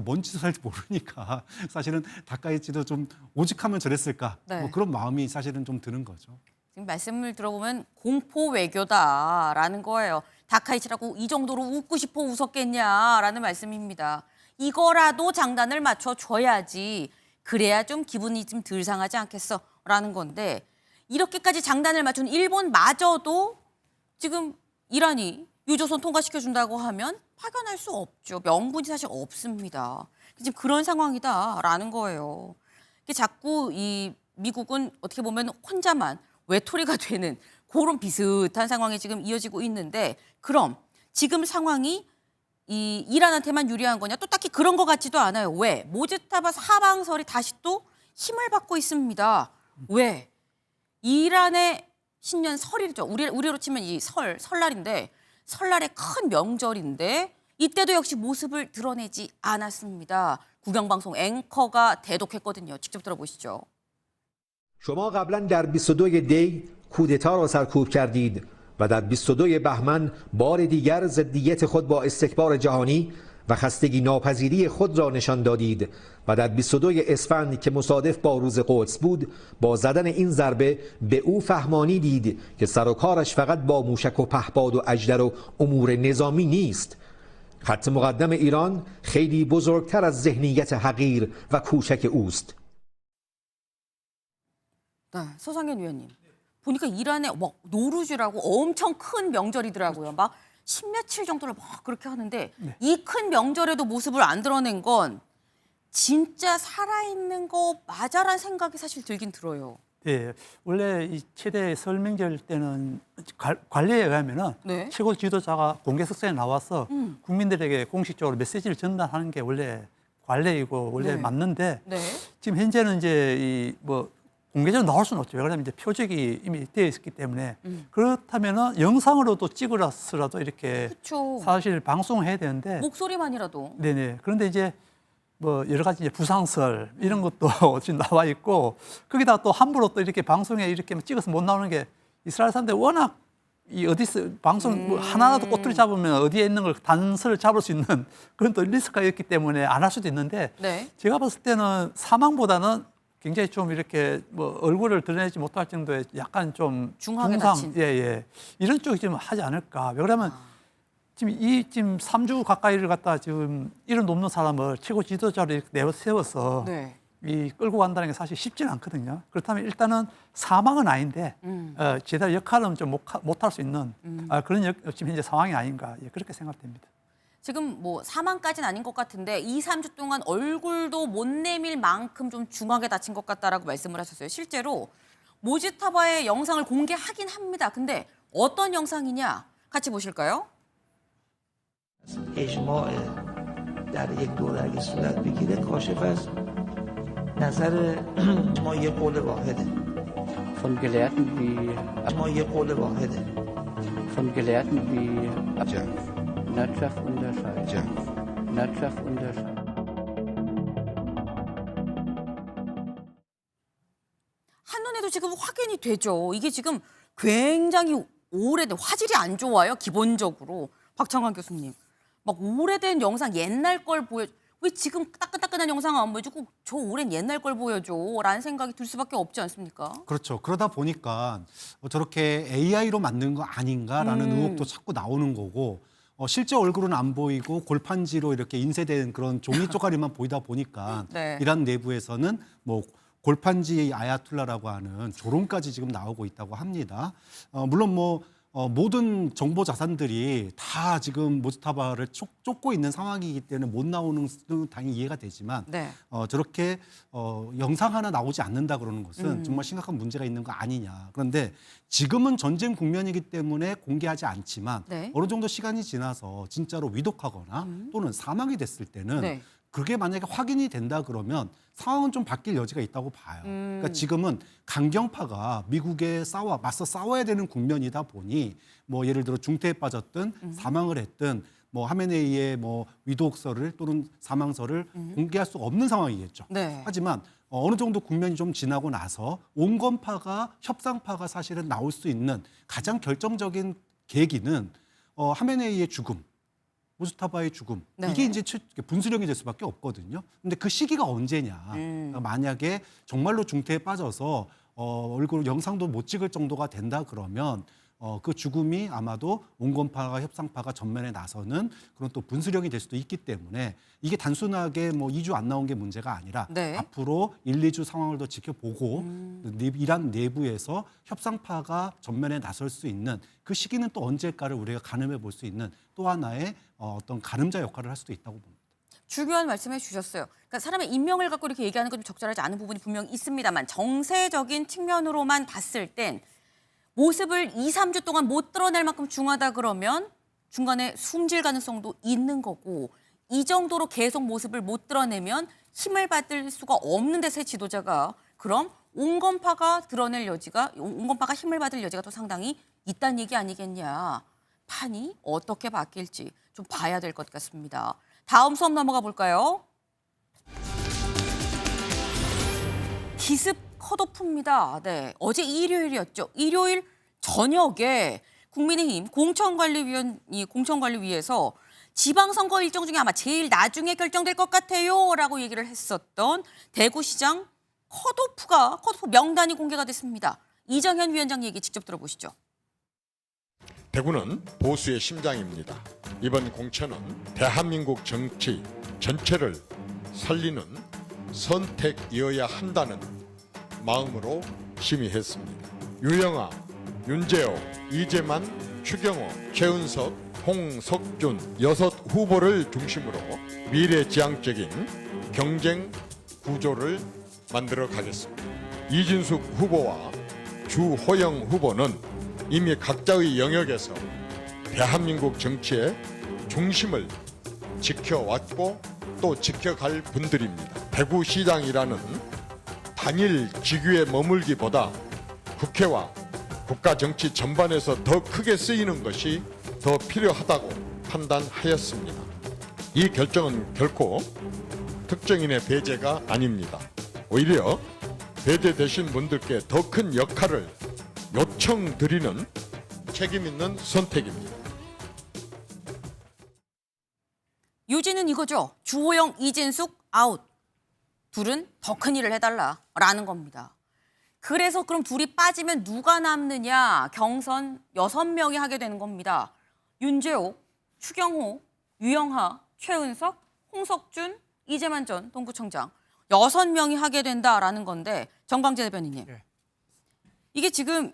뭔 짓을 할지 모르니까 사실은 다카이치도 좀 오직하면 저랬을까 네. 뭐 그런 마음이 사실은 좀 드는 거죠. 지금 말씀을 들어보면 공포 외교다라는 거예요. 다카이치라고 이 정도로 웃고 싶어 웃었겠냐라는 말씀입니다. 이거라도 장단을 맞춰줘야지 그래야 좀 기분이 좀 덜 상하지 않겠어라는 건데 이렇게까지 장단을 맞춘 일본마저도 지금 이란이 유조선 통과시켜준다고 하면 파견할 수 없죠. 명분이 사실 없습니다. 지금 그런 상황이다라는 거예요. 이게 자꾸 이 미국은 어떻게 보면 혼자만 외톨이가 되는 그런 비슷한 상황이 지금 이어지고 있는데 그럼 지금 상황이 이 이란한테만 유리한 거냐? 또 딱히 그런 것 같지도 않아요. 왜? 모즈타바 사방설이 다시 또 힘을 받고 있습니다. 왜? 이란의 신년 설이죠. 우리로 치면 이 설날인데 설날의 큰 명절인데 이때도 역시 모습을 드러내지 않았습니다. 국영방송 앵커가 대독했거든요. 직접 들어보시죠. شما قبلا در 22 دی کودتا را سرکوب کردید و در 22 بهمن بار دیگر ضدیت خود با استکبار جهانی و خستگی ناپذیری خود را نشان دادید و در 22 اسفند که مصادف با روز قدس بود با زدن این ضربه به او فهمانی دید که سر و کارش فقط با موشک و پهپاد و اژدر و امور نظامی نیست. خط مقدم ایران خیلی بزرگتر از ذهنیت حقیر و کوچک اوست. 네, 서상현 위원님. 보니까 이란에 막 노루즈라고 엄청 큰 명절이더라고요. 막 십며칠 정도를 막 그렇게 하는데 이 큰 명절에도 모습을 안 드러낸 건 진짜 살아있는 거 맞아라는 생각이 사실 들긴 들어요. 예, 원래 이 최대 설 명절 때는 관례에 의하면은 네. 최고 지도자가 공개석상에 나와서 국민들에게 공식적으로 메시지를 전달하는 게 원래 관례이고 원래 네. 맞는데 네. 지금 현재는 이제 이 뭐 공개적으로 나올 수는 없죠. 왜냐하면 이제 표적이 이미 되어 있기 때문에 그렇다면은 영상으로도 찍으라서라도 이렇게 그렇죠. 사실 방송을 해야 되는데 목소리만이라도. 네네. 그런데 이제 뭐 여러 가지 이제 부상설 이런 것도 지금 나와 있고 거기다가 또 함부로 또 이렇게 방송에 이렇게 찍어서 못 나오는 게 이스라엘 사람들 워낙 이 어디서 방송 뭐 하나라도 꼬투리 잡으면 어디에 있는 걸 단서를 잡을 수 있는 그런 또 리스크가 있기 때문에 안 할 수도 있는데 네. 제가 봤을 때는 사망보다는 굉장히 좀 이렇게 뭐 얼굴을 드러내지 못할 정도의 약간 좀 중하게 다친. 예. 이런 쪽이 좀 하지 않을까. 왜 그러면 지금 3주 가까이를 갖다 지금 이런 높는 사람을 최고 지도자로 이렇게 내세워서 네. 이 끌고 간다는 게 사실 쉽지는 않거든요. 그렇다면 일단은 사망은 아닌데 제대로 역할은 좀 못할 수 있는 그런 지금 현재 상황이 아닌가 그렇게 생각됩니다. 지금 뭐 사망까지는 아닌 것 같은데 2, 3주 동안 얼굴도 못 내밀 만큼 좀 중하게 다친 것 같다라고 말씀을 하셨어요. 실제로 모지타바의 영상을 공개하긴 합니다. 근데 어떤 영상이냐 같이 보실까요? اجماع در یک دوره اگه صورت بگیره کاشف از نظر ما یه قول واحده von Gelehrten wie ما یه قول واحده von Gelehrten wie Nadschaf unterscheiden. Nadschaf unterscheiden. 한눈에도 지금 확인이 되죠. 이게 지금 굉장히 오래된 화질이 안 좋아요. 기본적으로 박창환 교수님. 막 오래된 영상 옛날 걸 왜 지금 따끈따끈한 영상 안 보여주고 저 오랜 옛날 걸 보여줘라는 생각이 들 수밖에 없지 않습니까? 그렇죠. 그러다 보니까 저렇게 AI로 만든 거 아닌가라는 의혹도 자꾸 나오는 거고 실제 얼굴은 안 보이고 골판지로 이렇게 인쇄된 그런 종이 쪼가리만 보이다 보니까 네. 이란 내부에서는 뭐 골판지 아야툴라라고 하는 조롱까지 지금 나오고 있다고 합니다. 물론 뭐 모든 정보 자산들이 다 지금 모지타바를 쫓고 있는 상황이기 때문에 못 나오는 건 당연히 이해가 되지만 네. 저렇게 영상 하나 나오지 않는다 그러는 것은 정말 심각한 문제가 있는 거 아니냐. 그런데 지금은 전쟁 국면이기 때문에 공개하지 않지만 네. 어느 정도 시간이 지나서 진짜로 위독하거나 또는 사망이 됐을 때는 네. 그게 만약에 확인이 된다 그러면 상황은 좀 바뀔 여지가 있다고 봐요. 그러니까 지금은 강경파가 미국에 맞서 싸워야 되는 국면이다 보니 뭐 예를 들어 중태에 빠졌든 사망을 했든 뭐 하메네이의 뭐 위독설을 또는 사망설을 공개할 수가 없는 상황이겠죠. 네. 하지만 어느 정도 국면이 좀 지나고 나서 온건파가 협상파가 사실은 나올 수 있는 가장 결정적인 계기는 하메네이의 죽음, 무스타바의 죽음 네. 이게 이제 분수령이 될 수밖에 없거든요. 근데 그 시기가 언제냐? 그러니까 만약에 정말로 중태에 빠져서 얼굴 영상도 못 찍을 정도가 된다 그러면 그 죽음이 아마도 온건파가 협상파가 전면에 나서는 그런 또 분수령이 될 수도 있기 때문에 이게 단순하게 뭐 2주 안 나온 게 문제가 아니라 네. 앞으로 1, 2주 상황을 더 지켜보고 이란 내부에서 협상파가 전면에 나설 수 있는 그 시기는 또 언제일까를 우리가 가늠해 볼 수 있는 또 하나의 어떤 가늠자 역할을 할 수도 있다고 봅니다. 중요한 말씀해 주셨어요. 그러니까 사람의 인명을 갖고 이렇게 얘기하는 건 좀 적절하지 않은 부분이 분명히 있습니다만 정세적인 측면으로만 봤을 땐 모습을 2, 3주 동안 못 드러낼 만큼 중하다 그러면 중간에 숨질 가능성도 있는 거고 이 정도로 계속 모습을 못 드러내면 힘을 받을 수가 없는 데서의 지도자가 그럼 온건파가 온건파가 힘을 받을 여지가 또 상당히 있다는 얘기 아니겠냐. 판이 어떻게 바뀔지 좀 봐야 될 것 같습니다. 다음 수업 넘어가 볼까요? 기습 컷오프입니다. 네, 어제 일요일이었죠. 일요일 저녁에 국민의힘 공천관리위에서 지방선거 일정 중에 아마 제일 나중에 결정될 것 같아요라고 얘기를 했었던 대구시장 컷오프 명단이 공개가 됐습니다. 이정현 위원장 얘기 직접 들어보시죠. 대구는 보수의 심장입니다. 이번 공천은 대한민국 정치 전체를 살리는 선택이어야 한다는 마음으로 심의했습니다. 유영아, 윤재호, 이재만, 추경호, 최은석, 홍석준 6 후보를 중심으로 미래지향적인 경쟁 구조를 만들어 가겠습니다. 이진숙 후보와 주호영 후보는 이미 각자의 영역에서 대한민국 정치의 중심을 지켜왔고 또 지켜갈 분들입니다. 대구시장이라는 단일 직위에 머물기보다 국회와 국가 정치 전반에서 더 크게 쓰이는 것이 더 필요하다고 판단하였습니다. 이 결정은 결코 특정인의 배제가 아닙니다. 오히려 배제되신 분들께 더 큰 역할을 요청드리는 책임 있는 선택입니다. 요지는 이거죠. 주호영, 이진숙 아웃. 둘은 더 큰 일을 해달라라는 겁니다. 그래서 그럼 둘이 빠지면 누가 남느냐. 경선 6명이 하게 되는 겁니다. 윤재옥, 추경호, 유영하, 최은석, 홍석준, 이재만 전 동구청장 6명이 하게 된다라는 건데 정광재 대변인님. 네. 이게 지금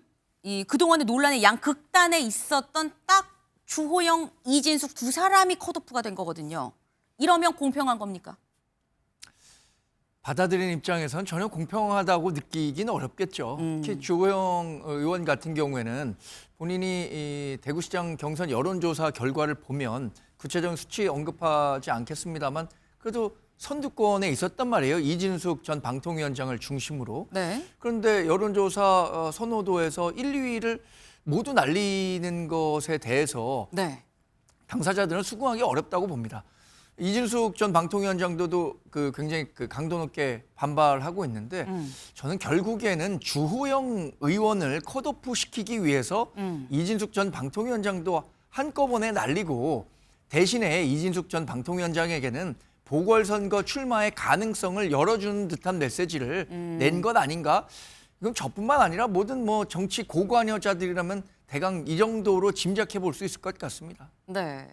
그동안의 논란의 양극단에 있었던 딱 주호영, 이진숙 두 사람이 컷오프가 된 거거든요. 이러면 공평한 겁니까? 받아들이는 입장에서는 전혀 공평하다고 느끼기는 어렵겠죠. 특히 주호영 의원 같은 경우에는 본인이 이 대구시장 경선 여론조사 결과를 보면 구체적인 수치 언급하지 않겠습니다만 그래도 선두권에 있었단 말이에요. 이진숙 전 방통위원장을 중심으로. 네. 그런데 여론조사 선호도에서 1, 2위를 모두 날리는 것에 대해서 네. 당사자들은 수긍하기 어렵다고 봅니다. 이진숙 전 방통위원장도 굉장히 강도 높게 반발하고 있는데 저는 결국에는 주호영 의원을 컷오프 시키기 위해서 이진숙 전 방통위원장도 한꺼번에 날리고 대신에 이진숙 전 방통위원장에게는 보궐선거 출마의 가능성을 열어주는 듯한 메시지를 낸 것 아닌가? 이건 저뿐만 아니라 모든 정치 고관여자들이라면 대강 이 정도로 짐작해 볼 수 있을 것 같습니다. 네.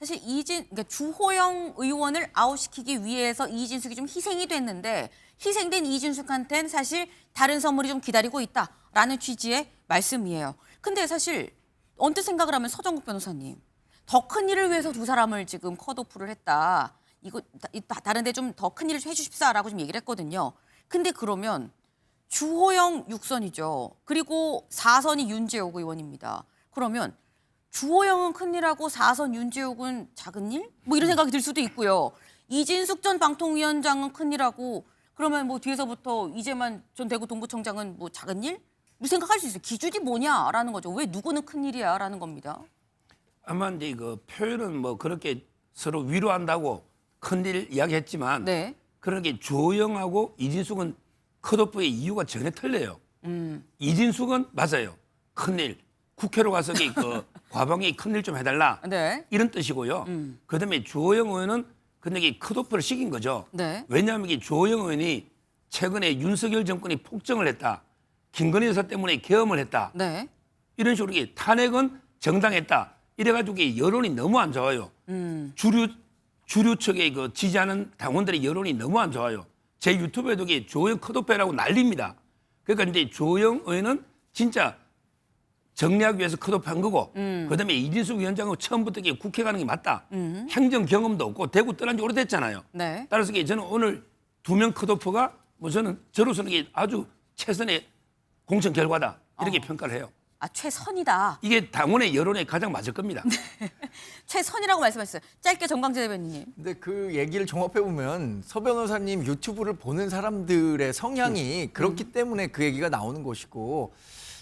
사실 그러니까 주호영 의원을 아웃시키기 위해서 이진숙이 좀 희생이 됐는데 희생된 이진숙한테는 사실 다른 선물이 좀 기다리고 있다라는 취지의 말씀이에요. 근데 사실 언뜻 생각을 하면 서정국 변호사님 더 큰 일을 위해서 두 사람을 지금 컷오프를 했다. 이거 다른데 좀 더 큰 일을 해주십사라고 좀 얘기를 했거든요. 근데 그러면 주호영 6선이죠. 그리고 4선이 윤재옥 의원입니다. 그러면 주호영은 큰일하고 4선 윤재옥은 작은 일? 이런 생각이 들 수도 있고요. 이진숙 전 방통위원장은 큰일하고 그러면 뒤에서부터 이재만 전 대구 동구청장은 작은 일? 생각할 수 있어요. 기준이 뭐냐라는 거죠. 왜 누구는 큰일이야라는 겁니다. 아마 이제 표현은 그렇게 서로 위로한다고 큰일 이야기했지만 네. 그러니까 주호영하고 이진숙은 컷오프의 이유가 전혀 틀려요. 이진숙은 맞아요. 큰일. 국회로 가서 그 과방위 큰일 좀 해달라. 네. 이런 뜻이고요. 그다음에 주호영 의원은 근데 컷오프를 시킨 거죠. 네. 왜냐하면 이 주호영 의원이 최근에 윤석열 정권이 폭정을 했다. 김건희 여사 때문에 계엄을 했다. 네. 이런 식으로 이게 탄핵은 정당했다. 이래가지고 이게 여론이 너무 안 좋아요. 주류 측의 그 지지하는 당원들의 여론이 너무 안 좋아요. 제 유튜브에도 이게 주호영 컷오프라고 난립니다. 그러니까 이제 주호영 의원은 진짜 정리하기 위해서 컷오프한 거고, 그다음에 이진숙 위원장은 처음부터 이게 국회 가는 게 맞다. 행정 경험도 없고 대구 떠난 지 오래됐잖아요. 네. 따라서 이게 저는 오늘 2명 컷오프가 뭐 저로서는 이게 아주 최선의 공천 결과다 이렇게 평가를 해요. 아, 최선이다. 이게 당원의 여론에 가장 맞을 겁니다. 최선이라고 말씀하셨어요. 짧게 정광재 대변인님. 근데 그 얘기를 종합해 보면 서 변호사님 유튜브를 보는 사람들의 성향이 그렇기 때문에 그 얘기가 나오는 것이고,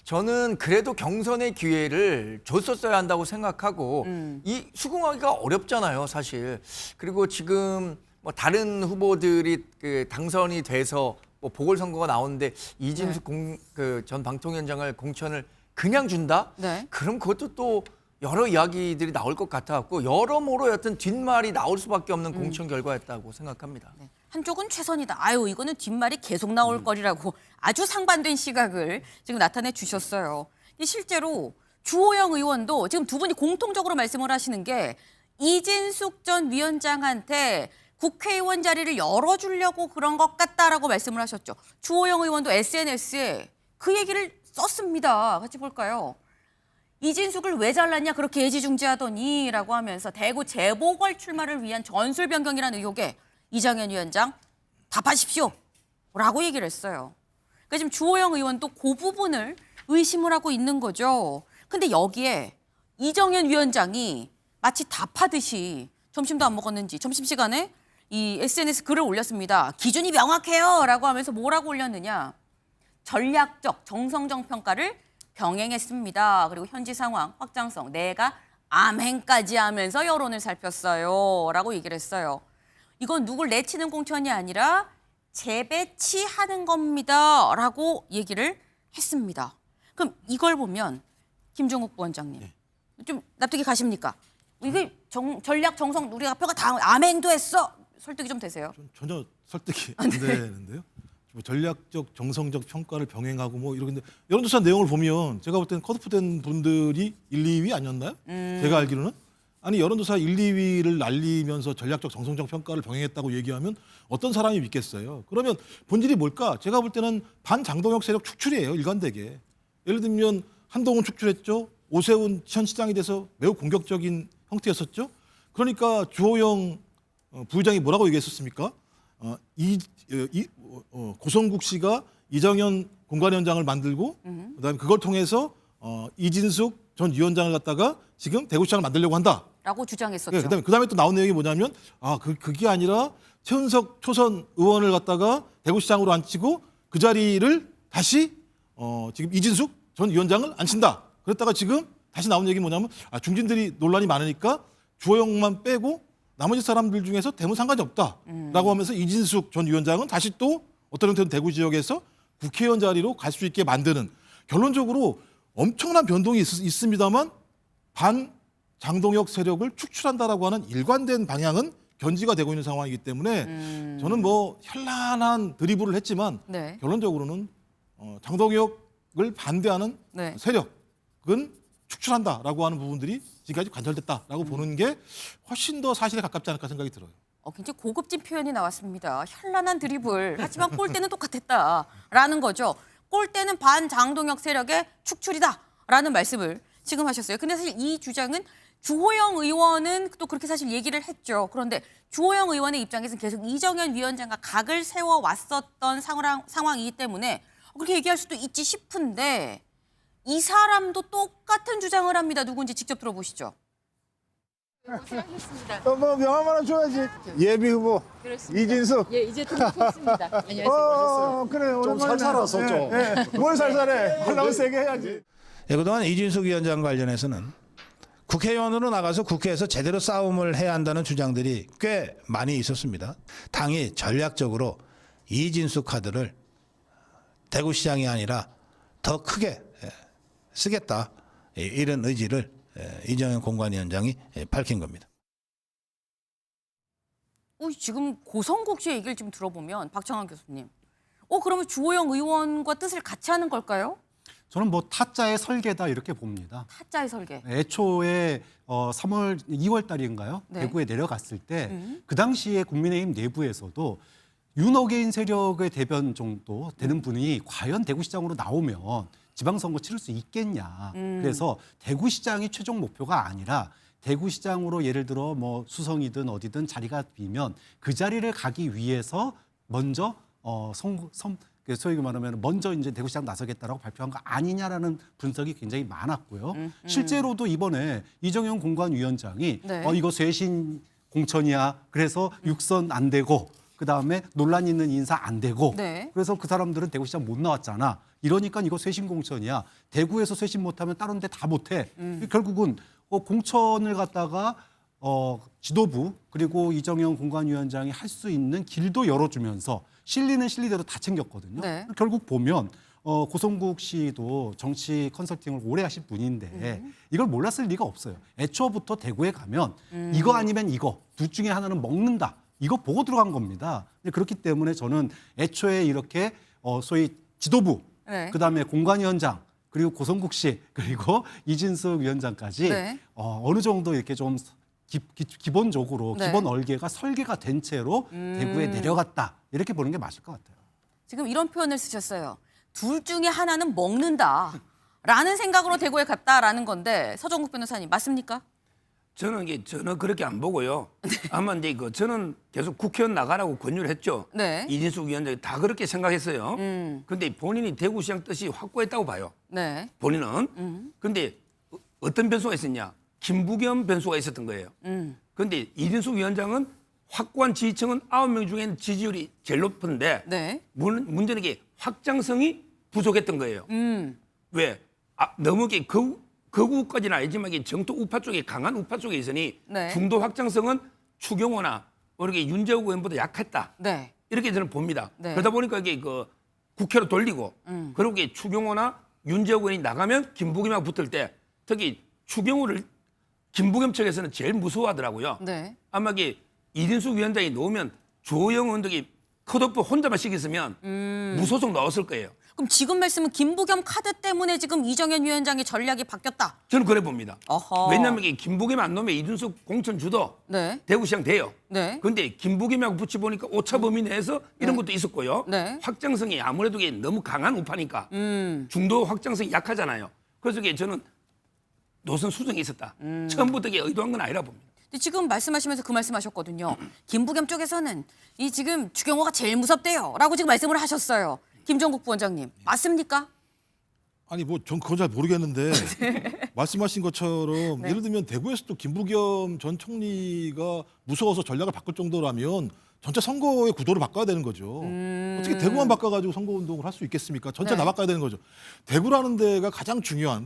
저는 그래도 경선의 기회를 줬었어야 한다고 생각하고, 이 수긍하기가 어렵잖아요, 사실. 그리고 지금 뭐 다른 후보들이 그 당선이 돼서 뭐 보궐선거가 나오는데 이진숙 전 방통위원장을 공천을 그냥 준다? 네. 그럼 그것도 또 여러 이야기들이 나올 것 같아갖고 여러모로 여튼 뒷말이 나올 수밖에 없는 공천 결과였다고 생각합니다. 네. 한쪽은 최선이다. 아유, 이거는 뒷말이 계속 나올 거리라고 아주 상반된 시각을 지금 나타내 주셨어요. 실제로 주호영 의원도 지금 두 분이 공통적으로 말씀을 하시는 게 이진숙 전 위원장한테 국회의원 자리를 열어주려고 그런 것 같다라고 말씀을 하셨죠. 주호영 의원도 SNS에 그 얘기를 썼습니다. 같이 볼까요? 이진숙을 왜 잘랐냐 그렇게 애지중지하더니 라고 하면서 대구 재보궐 출마를 위한 전술 변경이라는 의혹에 이정현 위원장 답하십시오 라고 얘기를 했어요. 그러니까 지금 주호영 의원도 그 부분을 의심을 하고 있는 거죠. 근데 여기에 이정현 위원장이 마치 답하듯이 점심도 안 먹었는지 점심시간에 이 SNS 글을 올렸습니다. 기준이 명확해요 라고 하면서 뭐라고 올렸느냐. 전략적, 정성적 평가를 병행했습니다. 그리고 현지 상황, 확장성, 내가 암행까지 하면서 여론을 살폈어요 라고 얘기를 했어요. 이건 누굴 내치는 공천이 아니라 재배치하는 겁니다 라고 얘기를 했습니다. 그럼 이걸 보면 김종욱 부원장님 좀 납득이 가십니까? 이게 전략, 정성, 우리가 표가 다 암행도 했어. 설득이 좀 되세요? 전혀 설득이 안 되는데요. 뭐 전략적, 정성적 평가를 병행하고 뭐 이러는데 여론조사 내용을 보면 제가 볼 때는 컷오프된 분들이 1, 2위 아니었나요? 제가 알기로는. 아니 여론조사 1, 2위를 날리면서 전략적, 정성적 평가를 병행했다고 얘기하면 어떤 사람이 믿겠어요? 그러면 본질이 뭘까? 제가 볼 때는 반장동혁 세력 축출이에요. 일관되게. 예를 들면 한동훈 축출했죠. 오세훈 현 시장에 대해서 매우 공격적인 형태였었죠. 그러니까 주호영 부의장이 뭐라고 얘기했었습니까? 고성국 씨가 이정현 공관위원장을 만들고 그다음에 그걸 통해서 이진숙 전 위원장을 갖다가 지금 대구시장을 만들려고 한다라고 주장했었죠. 네, 그다음에 또 나온 내용이 뭐냐면 그게 아니라 최은석 초선 의원을 갖다가 대구시장으로 앉히고 그 자리를 다시 지금 이진숙 전 위원장을 앉힌다. 그랬다가 지금 다시 나온 얘기 뭐냐면 중진들이 논란이 많으니까 주호영만 빼고 나머지 사람들 중에서 대무 상관이 없다라고 하면서 이진숙 전 위원장은 다시 또 어떤 형태는 대구 지역에서 국회의원 자리로 갈 수 있게 만드는, 결론적으로 엄청난 변동이 있습니다만 반장동혁 세력을 축출한다라고 하는 일관된 방향은 견지가 되고 있는 상황이기 때문에 저는 뭐 현란한 드리블을 했지만 네. 결론적으로는 장동혁을 반대하는 네. 세력은 축출한다라고 하는 부분들이 지금까지 관철됐다라고 보는 게 훨씬 더 사실에 가깝지 않을까 생각이 들어요. 굉장히 고급진 표현이 나왔습니다. 현란한 드리블. 하지만 꼴대는 똑같았다라는 거죠. 꼴대는 반장동혁 세력의 축출이다라는 말씀을 지금 하셨어요. 근데 사실 이 주장은 주호영 의원은 또 그렇게 사실 얘기를 했죠. 그런데 주호영 의원의 입장에서는 계속 이정현 위원장과 각을 세워왔었던 상황이기 때문에 그렇게 얘기할 수도 있지 싶은데 이 사람도 똑같은 주장을 합니다. 누군지 직접 들어보시죠. 뭐 명함 하나 줘야지. 예비 후보 그렇습니다. 이진숙. 예, 이제 등록했습니다. 안녕하세요. 그래 오랜만에. 좀 살살았어 좀. 뭘 살살해? 하려면 세게 해야지. 그동안 이진숙 위원장 관련해서는 국회의원으로 나가서 국회에서 제대로 싸움을 해야 한다는 주장들이 꽤 많이 있었습니다. 당이 전략적으로 이진숙 카드를 대구시장이 아니라 더 크게 쓰겠다. 이런 의지를 이정현 공관위원장이 밝힌 겁니다. 지금 고성국 씨의 얘기를 좀 들어보면 박창환 교수님, 그러면 주호영 의원과 뜻을 같이 하는 걸까요? 저는 뭐 타짜의 설계다 이렇게 봅니다. 타짜의 설계. 애초에 2월 달인가요? 네. 대구에 내려갔을 때 그 당시에 국민의힘 내부에서도 윤어게인 세력의 대변 정도 되는 분이 과연 대구시장으로 나오면 지방선거 치를 수 있겠냐. 그래서 대구시장이 최종 목표가 아니라 대구시장으로 예를 들어 뭐 수성이든 어디든 자리가 비면 그 자리를 가기 위해서 먼저 소위 말하면 먼저 이제 대구시장 나서겠다라고 발표한 거 아니냐라는 분석이 굉장히 많았고요. 실제로도 이번에 이정현 공관위원장이 네. 이거 쇄신 공천이야. 그래서 육선 안 되고 그다음에 논란 있는 인사 안 되고 네. 그래서 그 사람들은 대구시장 못 나왔잖아. 이러니까 이거 쇄신 공천이야. 대구에서 쇄신 못하면 다른 데 다 못해. 결국은 공천을 갖다가 지도부 그리고 이정현 공관위원장이 할 수 있는 길도 열어주면서 실리는 실리대로 다 챙겼거든요. 네. 결국 보면 고성국 씨도 정치 컨설팅을 오래 하신 분인데 이걸 몰랐을 리가 없어요. 애초부터 대구에 가면 이거 아니면 이거 둘 중에 하나는 먹는다. 이거 보고 들어간 겁니다. 그렇기 때문에 저는 애초에 이렇게 소위 지도부, 네. 그다음에 공관위원장, 그리고 고성국 씨, 그리고 이진숙 위원장까지 네. 어느 정도 이렇게 좀 기본적으로 네. 기본 얼개가 설계가 된 채로 대구에 내려갔다. 이렇게 보는 게 맞을 것 같아요. 지금 이런 표현을 쓰셨어요. 둘 중에 하나는 먹는다라는 생각으로 대구에 갔다라는 건데 서정국 변호사님 맞습니까? 저는 저는 그렇게 안 보고요. 아마 이제 저는 계속 국회의원 나가라고 권유를 했죠. 네. 이진숙 위원장이 다 그렇게 생각했어요. 근데 본인이 대구시장 뜻이 확고했다고 봐요. 네. 본인은. 근데 어떤 변수가 있었냐? 김부겸 변수가 있었던 거예요. 근데 이진숙 위원장은 확고한 지지층은 9명 중에는 지지율이 제일 높은데 네. 문제는 이게 확장성이 부족했던 거예요. 왜? 너무 이게 거구까지는 아니지만 이게 정토 우파 쪽에 강한 우파 쪽에 있으니 네. 중도 확장성은 추경호나 이렇게 윤재욱 의원보다 약했다. 네. 이렇게 저는 봅니다. 네. 그러다 보니까 이게 국회로 돌리고 그리고 이게 추경호나 윤재욱 의원이 나가면 김부겸하고 붙을 때 특히 추경호를 김부겸 측에서는 제일 무서워하더라고요. 네. 아마 이게 이진숙 위원장이 놓으면 조호영 의원이 컷오프 혼자만 시켰으면 무소속 넣었을 거예요. 그럼 지금 말씀은 김부겸 카드 때문에 지금 이정현 위원장의 전략이 바뀌었다. 저는 그래 봅니다. 어허. 왜냐하면 이게 김부겸 안 놓으면 이준석 공천 주도 네. 대구시장 돼요. 네. 근데 김부겸하고 붙여 보니까 오차 범위 내에서 이런 것도 있었고요. 네. 확장성이 아무래도 이게 너무 강한 우파니까 중도 확장성이 약하잖아요. 그래서 이게 저는 노선 수정이 있었다. 처음부터 이게 의도한 건 아니라 봅니다. 근데 지금 말씀하시면서 그 말씀하셨거든요. 김부겸 쪽에서는 이 지금 추경호가 제일 무섭대요라고 지금 말씀을 하셨어요. 김종국 부원장님 맞습니까? 아니 뭐 전 그건 잘 모르겠는데 말씀하신 것처럼 네. 예를 들면 대구에서도 김부겸 전 총리가 무서워서 전략을 바꿀 정도라면 전체 선거의 구도를 바꿔야 되는 거죠. 어떻게 대구만 바꿔가지고 선거운동을 할 수 있겠습니까? 전체 네. 다 바꿔야 되는 거죠. 대구라는 데가 가장 중요한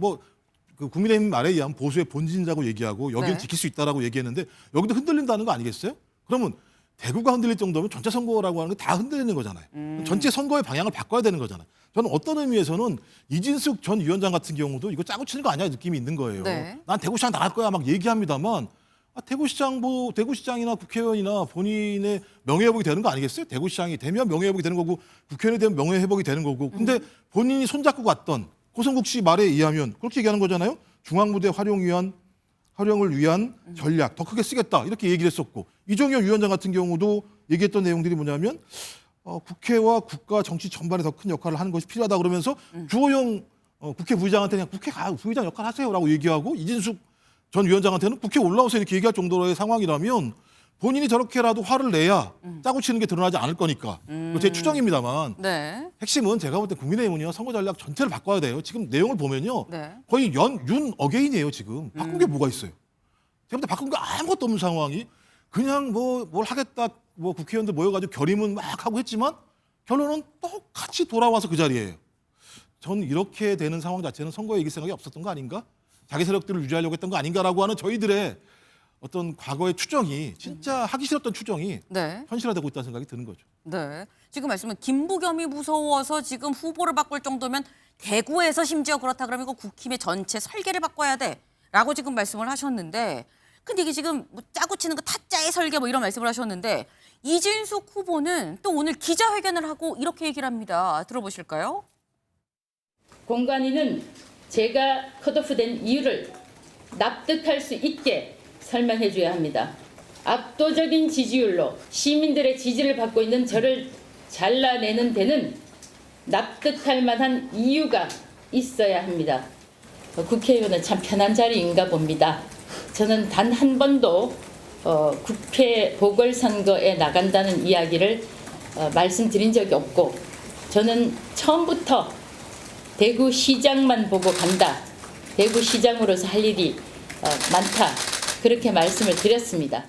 그 국민의힘 말에 의한 보수의 본진이라고 얘기하고 여기는 네. 지킬 수 있다라고 얘기했는데 여기도 흔들린다는 거 아니겠어요? 그러면 대구가 흔들릴 정도면 전체 선거라고 하는 게 다 흔들리는 거잖아요. 전체 선거의 방향을 바꿔야 되는 거잖아요. 저는 어떤 의미에서는 이진숙 전 위원장 같은 경우도 이거 짜고 치는 거 아니야 느낌이 있는 거예요. 네. 난 대구시장 나갈 거야 막 얘기합니다만 대구시장이나 국회의원이나 본인의 명예회복이 되는 거 아니겠어요? 대구시장이 되면 명예회복이 되는 거고 국회의원이 되면 명예회복이 되는 거고 근데 본인이 손잡고 갔던 고성국 씨 말에 의하면 그렇게 얘기하는 거잖아요. 중앙무대 활용을 위한 전략 더 크게 쓰겠다 이렇게 얘기를 했었고 이정현 위원장 같은 경우도 얘기했던 내용들이 뭐냐면 국회와 국가 정치 전반에 더 큰 역할을 하는 것이 필요하다 그러면서 주호영 국회 부의장한테 그냥 국회 가 부의장 역할 하세요라고 얘기하고 이진숙 전 위원장한테는 국회 올라오세요 이렇게 얘기할 정도의 상황이라면 본인이 저렇게라도 화를 내야 짜고 치는 게 드러나지 않을 거니까 제 추정입니다만 네. 핵심은 제가 볼 때 국민의힘은요 선거 전략 전체를 바꿔야 돼요. 지금 내용을 보면요 네. 거의 윤 어게인이에요 지금. 바꾼 게 뭐가 있어요? 제가 볼 때 바꾼 게 아무것도 없는 상황이 그냥 뭘 하겠다 국회의원들 모여가지고 결의문 막 하고 했지만 결론은 똑같이 돌아와서 그 자리예요. 전 이렇게 되는 상황 자체는 선거에 이길 생각이 없었던 거 아닌가? 자기 세력들을 유지하려고 했던 거 아닌가라고 하는 저희들의 어떤 과거의 추정이 진짜 하기 싫었던 추정이 네. 현실화되고 있다는 생각이 드는 거죠. 네. 지금 말씀은 김부겸이 무서워서 지금 후보를 바꿀 정도면 대구에서 심지어 그렇다 그러면 이거 국힘의 전체 설계를 바꿔야 돼라고 지금 말씀을 하셨는데 근데 이게 지금 뭐 짜고 치는 거 타짜의 설계 뭐 이런 말씀을 하셨는데 이진숙 후보는 또 오늘 기자회견을 하고 이렇게 얘기를 합니다. 들어보실까요? 공관위는 제가 컷오프된 이유를 납득할 수 있게 설명해 줘야 합니다. 압도적인 지지율로 시민들의 지지를 받고 있는 저를 잘라내는 데는 납득할 만한 이유가 있어야 합니다. 국회의원은 참 편한 자리인가 봅니다. 저는 단 한 번도 국회 보궐선거에 나간다는 이야기를 말씀드린 적이 없고 저는 처음부터 대구시장만 보고 간다. 대구시장으로서 할 일이 많다. 그렇게 말씀을 드렸습니다.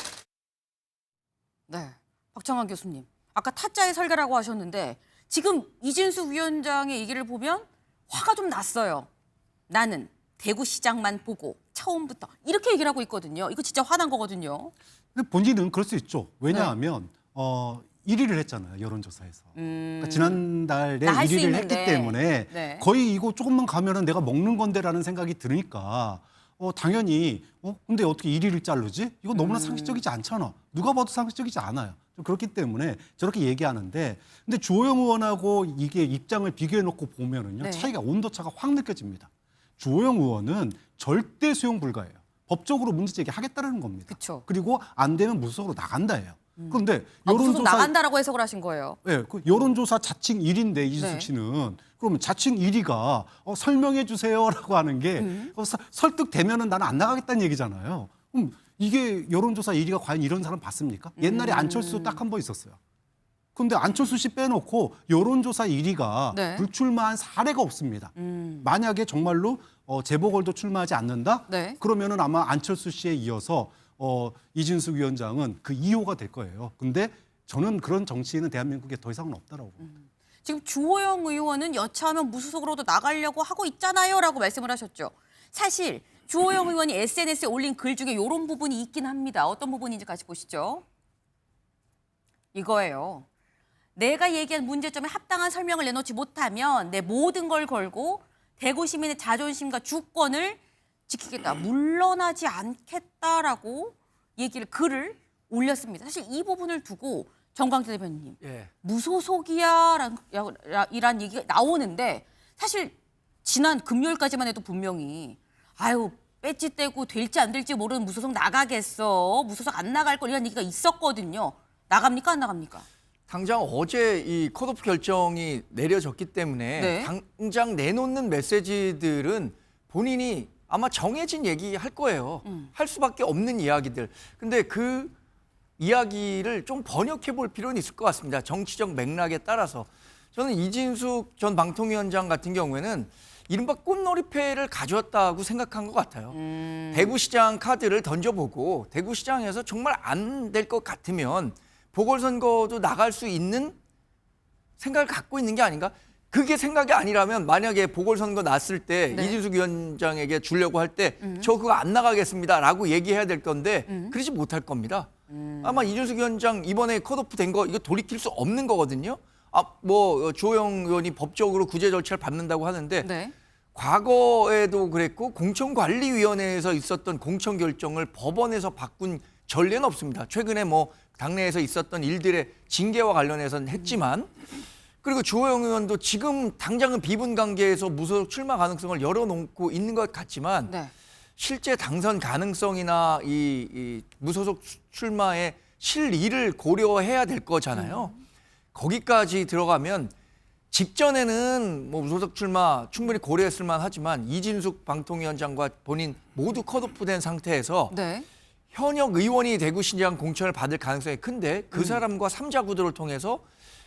네, 박정환 교수님. 아까 타짜의 설계라고 하셨는데 지금 이진숙 위원장의 얘기를 보면 화가 좀 났어요. 나는 대구시장만 보고 처음부터 이렇게 얘기를 하고 있거든요. 이거 진짜 화난 거거든요. 근데 본인은 그럴 수 있죠. 왜냐하면 1위를 했잖아요. 여론조사에서. 그러니까 지난달에 나할수 1위를 있는데. 했기 때문에 네. 거의 이거 조금만 가면은 내가 먹는 건데라는 생각이 들으니까 당연히 근데 어떻게 1위를 자르지? 이거 너무나 상식적이지 않잖아. 누가 봐도 상식적이지 않아요. 좀 그렇기 때문에 저렇게 얘기하는데 근데 주호영 의원하고 이게 입장을 비교해 놓고 보면은요. 네. 차이가 온도차가 확 느껴집니다. 주호영 의원은 절대 수용 불가예요. 법적으로 문제 제기하겠다는 겁니다. 그쵸. 그리고 안 되면 무소속으로 나간다예요. 그런데 무소속 여론조사 나간다라고 해석을 하신 거예요. 네, 그 여론조사 자칭 1위인데 이진숙 네. 씨는 그러면 자칭 1위가 설명해 주세요라고 하는 게 설득되면은 나는 안 나가겠다는 얘기잖아요. 그럼 이게 여론조사 1위가 과연 이런 사람 봤습니까? 옛날에 안철수 딱 한 번 있었어요. 근데 안철수 씨 빼놓고 여론조사 1위가 네. 불출마한 사례가 없습니다. 만약에 정말로 재보궐도 출마하지 않는다? 네. 그러면은 아마 안철수 씨에 이어서 이진숙 위원장은 그 2호가 될 거예요. 근데 저는 그런 정치인은 대한민국에 더 이상은 없다라고 봅니다. 지금 주호영 의원은 여차하면 무소속으로도 나가려고 하고 있잖아요라고 말씀을 하셨죠. 사실 주호영 의원이 SNS에 올린 글 중에 이런 부분이 있긴 합니다. 어떤 부분인지 같이 보시죠. 이거예요. 내가 얘기한 문제점에 합당한 설명을 내놓지 못하면 내 모든 걸 걸고 대구 시민의 자존심과 주권을 지키겠다. 물러나지 않겠다라고 글을 올렸습니다. 사실 이 부분을 두고 정광재 대변인님 예. 무소속이야라는 얘기가 나오는데 사실 지난 금요일까지만 해도 분명히 아유 배지 떼고 될지 안 될지 모르는 무소속 나가겠어. 무소속 안 나갈 걸 이런 얘기가 있었거든요. 나갑니까 안 나갑니까? 당장 어제 이 컷오프 결정이 내려졌기 때문에 네. 당장 내놓는 메시지들은 본인이 아마 정해진 얘기 할 거예요. 할 수밖에 없는 이야기들. 근데 그 이야기를 좀 번역해 볼 필요는 있을 것 같습니다. 정치적 맥락에 따라서. 저는 이진숙 전 방통위원장 같은 경우에는 이른바 꽃놀이패를 가져왔다고 생각한 것 같아요. 대구시장 카드를 던져보고 대구시장에서 정말 안 될 것 같으면 보궐선거도 나갈 수 있는 생각을 갖고 있는 게 아닌가? 그게 생각이 아니라면 만약에 보궐선거 났을 때 네. 이진숙 위원장에게 주려고 할 때 저 그거 안 나가겠습니다라고 얘기해야 될 건데 그러지 못할 겁니다. 아마 이진숙 위원장 이번에 컷오프 된 거 이거 돌이킬 수 없는 거거든요. 주호영 의원이 법적으로 구제 절차를 밟는다고 하는데 네. 과거에도 그랬고 공천관리위원회에서 있었던 공천 결정을 법원에서 바꾼 전례는 없습니다. 최근에 당내에서 있었던 일들의 징계와 관련해서는 했지만 그리고 주호영 의원도 지금 당장은 비분 관계에서 무소속 출마 가능성을 열어놓고 있는 것 같지만 네. 실제 당선 가능성이나 이 무소속 출마의 실리를 고려해야 될 거잖아요. 거기까지 들어가면 직전에는 무소속 출마 충분히 고려했을 만하지만 이진숙 방통위원장과 본인 모두 컷오프된 상태에서 네. 현역 의원이 대구시장 공천을 받을 가능성이 큰데 그 사람과 삼자 구도를 통해서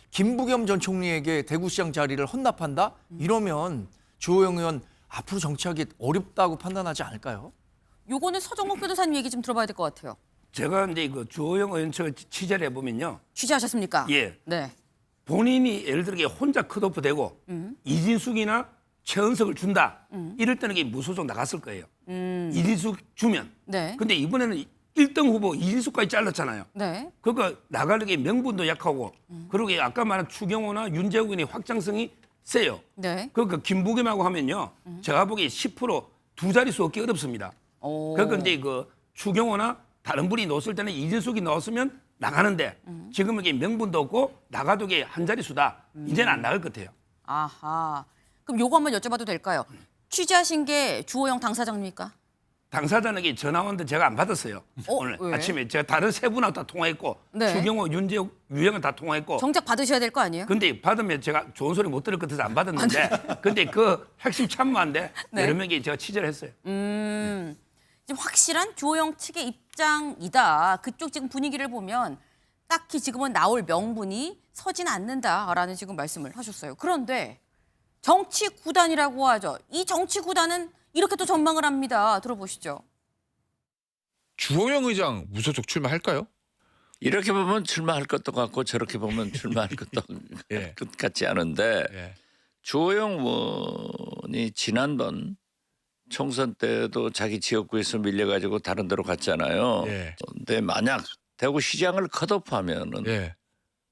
김부겸 전 총리에게 대구시장 자리를 헌납한다? 이러면 주호영 의원 앞으로 정치하기 어렵다고 판단하지 않을까요? 요거는 서정목 변호사님 얘기 좀 들어봐야 될 것 같아요. 제가 이제 이거 주호영 의원 취재를 해보면요. 취재하셨습니까? 예. 네. 본인이 예를 들어 혼자 컷오프 되고 이진숙이나 최은석을 준다. 이럴 때는 이게 무소속 나갔을 거예요. 이진숙 주면. 네. 근데 이번에는 1등 후보 이진숙까지 잘랐잖아요. 네. 그러니까 나가려기 명분도 약하고 그리고 아까 말한 추경호나 윤재욱이 확장성이 세요. 네. 그러니까 김부겸하고 하면요. 제가 보기에 10% 두 자릿수 얻기 어렵습니다. 그러니까 이제 그 추경호나 다른 분이 넣었을 때는 이진숙이 넣었으면 나가는데 지금은 이게 명분도 없고 나가도 이게 한 자릿수다. 이제는 안 나갈 것 같아요. 아하. 그럼 요거 한번 여쭤봐도 될까요? 취재하신 게 주호영 당사자입니까? 당사자에게 전화 왔는데 제가 안 받았어요. 오늘 왜? 아침에 제가 다른 세 분하고 다 통화했고 네. 추경호, 윤재욱, 유영은 다 통화했고 정작 받으셔야 될 거 아니에요? 근데 받으면 제가 좋은 소리 못 들을 것 같아서 안 받았는데 근데 그 핵심 참모한데 네. 여러 명이 제가 취재를 했어요. 지금 확실한 주호영 측의 입장이다. 그쪽 지금 분위기를 보면 딱히 지금은 나올 명분이 서진 않는다라는 지금 말씀을 하셨어요. 그런데 정치 구단이라고 하죠. 이 정치 구단은 이렇게 또 전망을 합니다. 들어보시죠. 주호영 의장 무소속 출마할까요? 이렇게 보면 출마할 것도 같고 저렇게 보면 출마할 것도 예. 같지 않은데 예. 주호영 의원이 지난번 총선 때도 자기 지역구에서 밀려가지고 다른 데로 갔잖아요. 예. 근데 만약 대구시장을 컷오프하면은 예.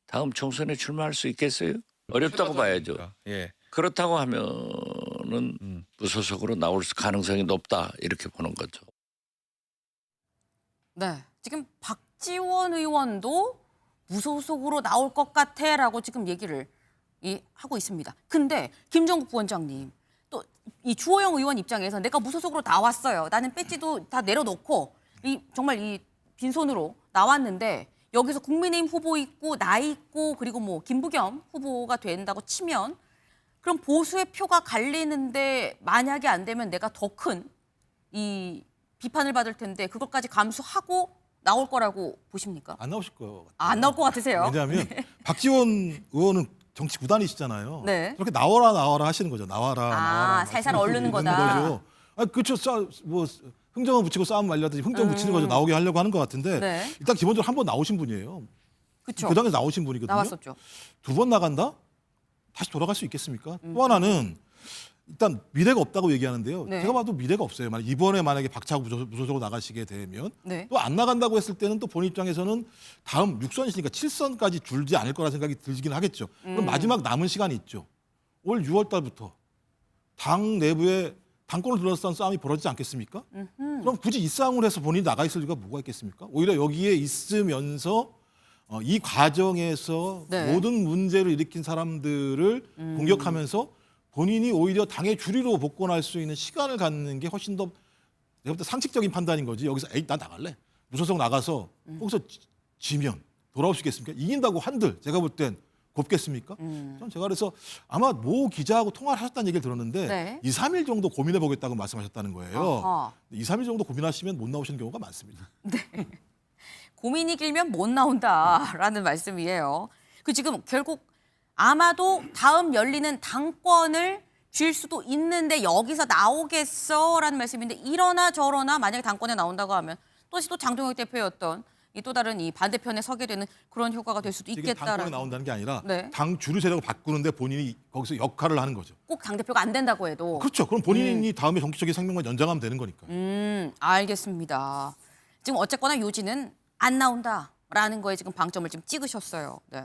다음 총선에 출마할 수 있겠어요? 어렵다고 봐야죠. 예. 그렇다고 하면은 무소속으로 나올 가능성이 높다 이렇게 보는 거죠. 네, 지금 박지원 의원도 무소속으로 나올 것 같아라고 지금 얘기를 하고 있습니다. 근데 김종국 부원장님, 또 이 주호영 의원 입장에서 내가 무소속으로 나왔어요. 나는 배지도 다 내려놓고 정말 이 빈손으로 나왔는데 여기서 국민의힘 후보 있고 나 있고 그리고 뭐 김부겸 후보가 된다고 치면 그럼 보수의 표가 갈리는데 만약에 안 되면 내가 더 큰 이 비판을 받을 텐데 그것까지 감수하고 나올 거라고 보십니까? 안 나오실 것 같아요. 안 나올 것 같으세요? 왜냐하면 네. 박지원 의원은 정치 구단이시잖아요. 네. 그렇게 나와라 하시는 거죠. 나와라. 살살 얼르는 거다. 거죠. 그렇죠. 뭐 흥정은 붙이고 싸움 말려듯이 흥정 붙이는 거죠. 나오게 하려고 하는 것 같은데 네. 일단 기본적으로 한 번 나오신 분이에요. 그렇죠. 그 당에서 나오신 분이거든요. 나왔었죠. 두 번 나간다? 다시 돌아갈 수 있겠습니까? 또 하나는 일단 미래가 없다고 얘기하는데요. 네. 제가 봐도 미래가 없어요. 이번에 만약에 박차고 무소속으로 나가시게 되면 네. 또 안 나간다고 했을 때는 또 본인 입장에서는 다음 6선이시니까 7선까지 줄지 않을 거라 생각이 들긴 하겠죠. 그럼 마지막 남은 시간이 있죠. 올 6월 달부터 당 내부에 당권을 둘러싼 싸움이 벌어지지 않겠습니까? 그럼 굳이 이 싸움을 해서 본인이 나가 있을 이유가 뭐가 있겠습니까? 오히려 여기에 있으면서 이 과정에서 네. 모든 문제를 일으킨 사람들을 공격하면서 본인이 오히려 당의 주리로 복권할 수 있는 시간을 갖는 게 훨씬 더 내가 볼 때 상식적인 판단인 거지. 여기서 나 나갈래. 무소속 나가서 거기서 지면 돌아올 수 있겠습니까? 이긴다고 한들 제가 볼 땐 곱겠습니까? 전 제가 그래서 아마 모 기자하고 통화를 하셨다는 얘기를 들었는데 네. 2, 3일 정도 고민해 보겠다고 말씀하셨다는 거예요. 아하. 2, 3일 정도 고민하시면 못 나오시는 경우가 많습니다. 고민이 길면 못 나온다라는 말씀이에요. 그 지금 결국 아마도 다음 열리는 당권을 쥘 수도 있는데 여기서 나오겠어라는 말씀인데 이러나 저러나 만약에 당권에 나온다고 하면 또다시 또 장동혁 대표였던 이 또 다른 이 반대편에 서게 되는 그런 효과가 될 수도 지금 있겠다라는. 당권에 나온다는 게 아니라 네. 당 주류 세력을 바꾸는데 본인이 거기서 역할을 하는 거죠. 꼭 당대표가 안 된다고 해도. 그렇죠. 그럼 본인이 다음에 정치적인 생명만 연장하면 되는 거니까요. 알겠습니다. 지금 어쨌거나 요지는 안 나온다라는 거에 지금 방점을 지금 찍으셨어요. 네.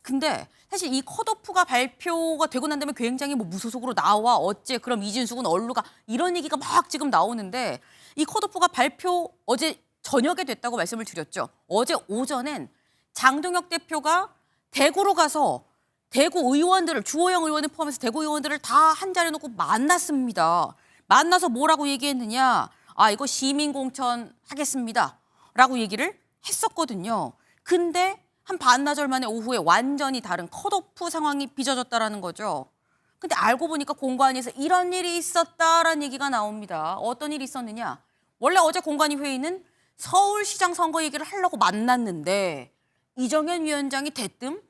근데 사실 이 컷오프가 발표가 되고 난 다음에 굉장히 뭐 무소속으로 나와 어째 그럼 이진숙은 얼루가 이런 얘기가 막 지금 나오는데 이 컷오프가 발표 어제 저녁에 됐다고 말씀을 드렸죠. 어제 오전엔 장동혁 대표가 대구로 가서 대구 의원들을 주호영 의원을 포함해서 대구 의원들을 다 한 자리에 놓고 만났습니다. 만나서 뭐라고 얘기했느냐. 이거 시민공천 하겠습니다. 라고 얘기를 했었거든요. 근데 한 반나절 만에 오후에 완전히 다른 컷오프 상황이 빚어졌다라는 거죠. 근데 알고 보니까 공관위에서 이런 일이 있었다라는 얘기가 나옵니다. 어떤 일이 있었느냐. 원래 어제 공관위 회의는 서울시장 선거 얘기를 하려고 만났는데 이정현 위원장이 대뜸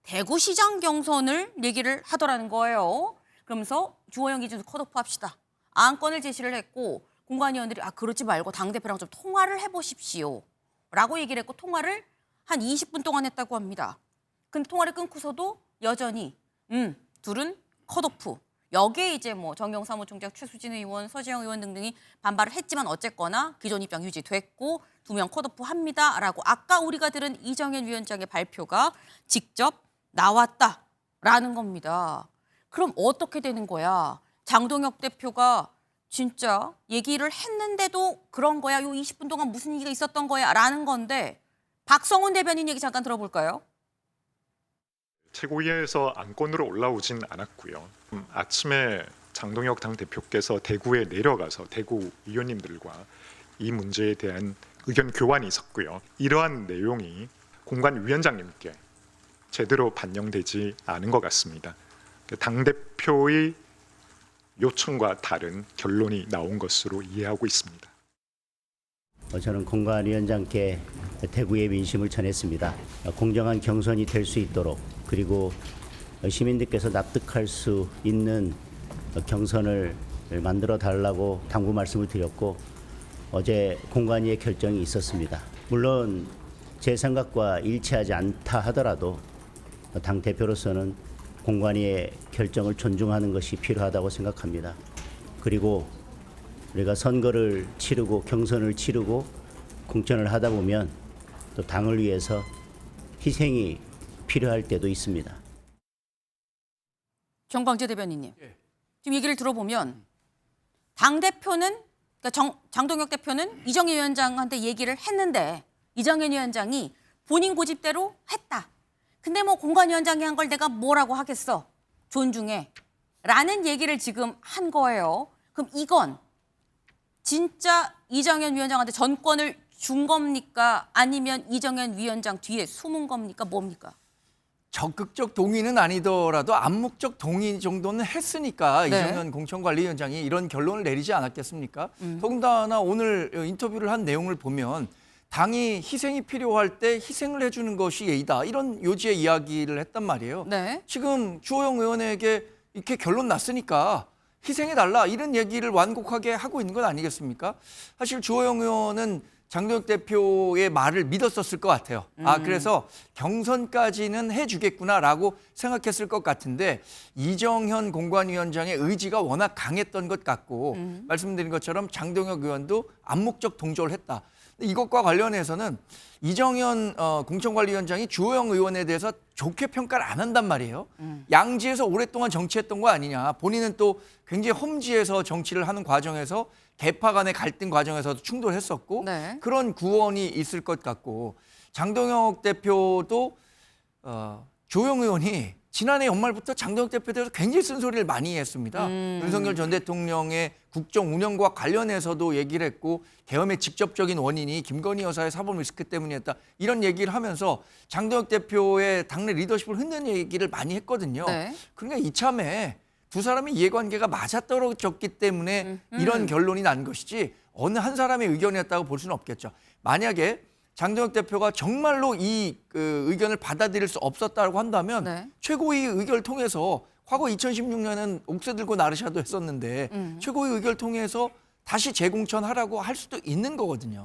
대구시장 경선을 얘기를 하더라는 거예요. 그러면서 주호영 이준석 컷오프 합시다. 안건을 제시를 했고 공관위원들이 그러지 말고 당대표랑 좀 통화를 해보십시오. 라고 얘기를 했고 통화를 한 20분 동안 했다고 합니다. 근데 통화를 끊고서도 여전히 둘은 컷오프. 여기에 이제 뭐 정경 사무총장, 최수진 의원, 서지영 의원 등등이 반발을 했지만 어쨌거나 기존 입장 유지됐고 2명 컷오프 합니다라고 아까 우리가 들은 이정현 위원장의 발표가 직접 나왔다라는 겁니다. 그럼 어떻게 되는 거야? 장동혁 대표가 진짜 얘기를 했는데도 그런 거야? 요 20분 동안 무슨 얘기가 있었던 거야? 라는 건데 박성훈 대변인 얘기 잠깐 들어볼까요? 최고위에서 안건으로 올라오진 않았고요. 아침에 장동혁 당대표께서 대구에 내려가서 대구 의원님들과 이 문제에 대한 의견 교환이 있었고요. 이러한 내용이 공관위원장님께 제대로 반영되지 않은 것 같습니다. 당대표의 요청과 다른 결론이 나온 것으로 이해하고 있습니다. 저는 공관위원장께 대구의 민심을 전했습니다. 공정한 경선이 될 수 있도록 그리고 시민들께서 납득할 수 있는 경선을 만들어 달라고 당부 말씀을 드렸고 어제 공관위의 결정이 있었습니다. 물론 제 생각과 일치하지 않다 하더라도 당 대표로서는 공관위의 결정을 존중하는 것이 필요하다고 생각합니다. 그리고 우리가 선거를 치르고 경선을 치르고 공천을 하다 보면 또 당을 위해서 희생이 필요할 때도 있습니다. 정광재 대변인님, 지금 얘기를 들어보면 당대표는 그러니까 장동혁 대표는 이정현 위원장한테 얘기를 했는데 이정현 위원장이 본인 고집대로 했다. 근데 뭐 공관위원장이 한 걸 내가 뭐라고 하겠어. 존중해. 라는 얘기를 지금 한 거예요. 그럼 이건 진짜 이정현 위원장한테 전권을 준 겁니까? 아니면 이정현 위원장 뒤에 숨은 겁니까? 뭡니까? 적극적 동의는 아니더라도 암묵적 동의 정도는 했으니까 네. 이정현 공천관리위원장이 이런 결론을 내리지 않았겠습니까? 더군다나 오늘 인터뷰를 한 내용을 보면 당이 희생이 필요할 때 희생을 해주는 것이 예의다. 이런 요지의 이야기를 했단 말이에요. 네. 지금 주호영 의원에게 이렇게 결론 났으니까 희생해달라 이런 얘기를 완곡하게 하고 있는 건 아니겠습니까? 사실 주호영 의원은 장동혁 대표의 말을 믿었었을 것 같아요. 그래서 경선까지는 해주겠구나라고 생각했을 것 같은데 이정현 공관위원장의 의지가 워낙 강했던 것 같고 말씀드린 것처럼 장동혁 의원도 암묵적 동조를 했다. 이것과 관련해서는 이정현 공천관리위원장이 주호영 의원에 대해서 좋게 평가를 안 한단 말이에요. 양지에서 오랫동안 정치했던 거 아니냐. 본인은 또 굉장히 험지에서 정치를 하는 과정에서 계파 간의 갈등 과정에서도 충돌했었고 네. 그런 구원이 있을 것 같고 장동혁 대표도 주호영 의원이 지난해 연말부터 장동혁 대표에 대해서 굉장히 쓴소리를 많이 했습니다. 윤석열 전 대통령의 국정 운영과 관련해서도 얘기를 했고 계엄의 직접적인 원인이 김건희 여사의 사법 리스크 때문이었다. 이런 얘기를 하면서 장동혁 대표의 당내 리더십을 흔드는 얘기를 많이 했거든요. 네. 그러니까 이참에 두 사람의 이해관계가 맞아떨어졌기 때문에 이런 결론이 난 것이지 어느 한 사람의 의견이었다고 볼 수는 없겠죠. 만약에 장동혁 대표가 정말로 이 의견을 받아들일 수 없었다고 한다면 네. 최고위 의견을 통해서 과거 2016년은 옥새 들고 나르샤도 했었는데 최고위 의견을 통해서 다시 재공천하라고 할 수도 있는 거거든요.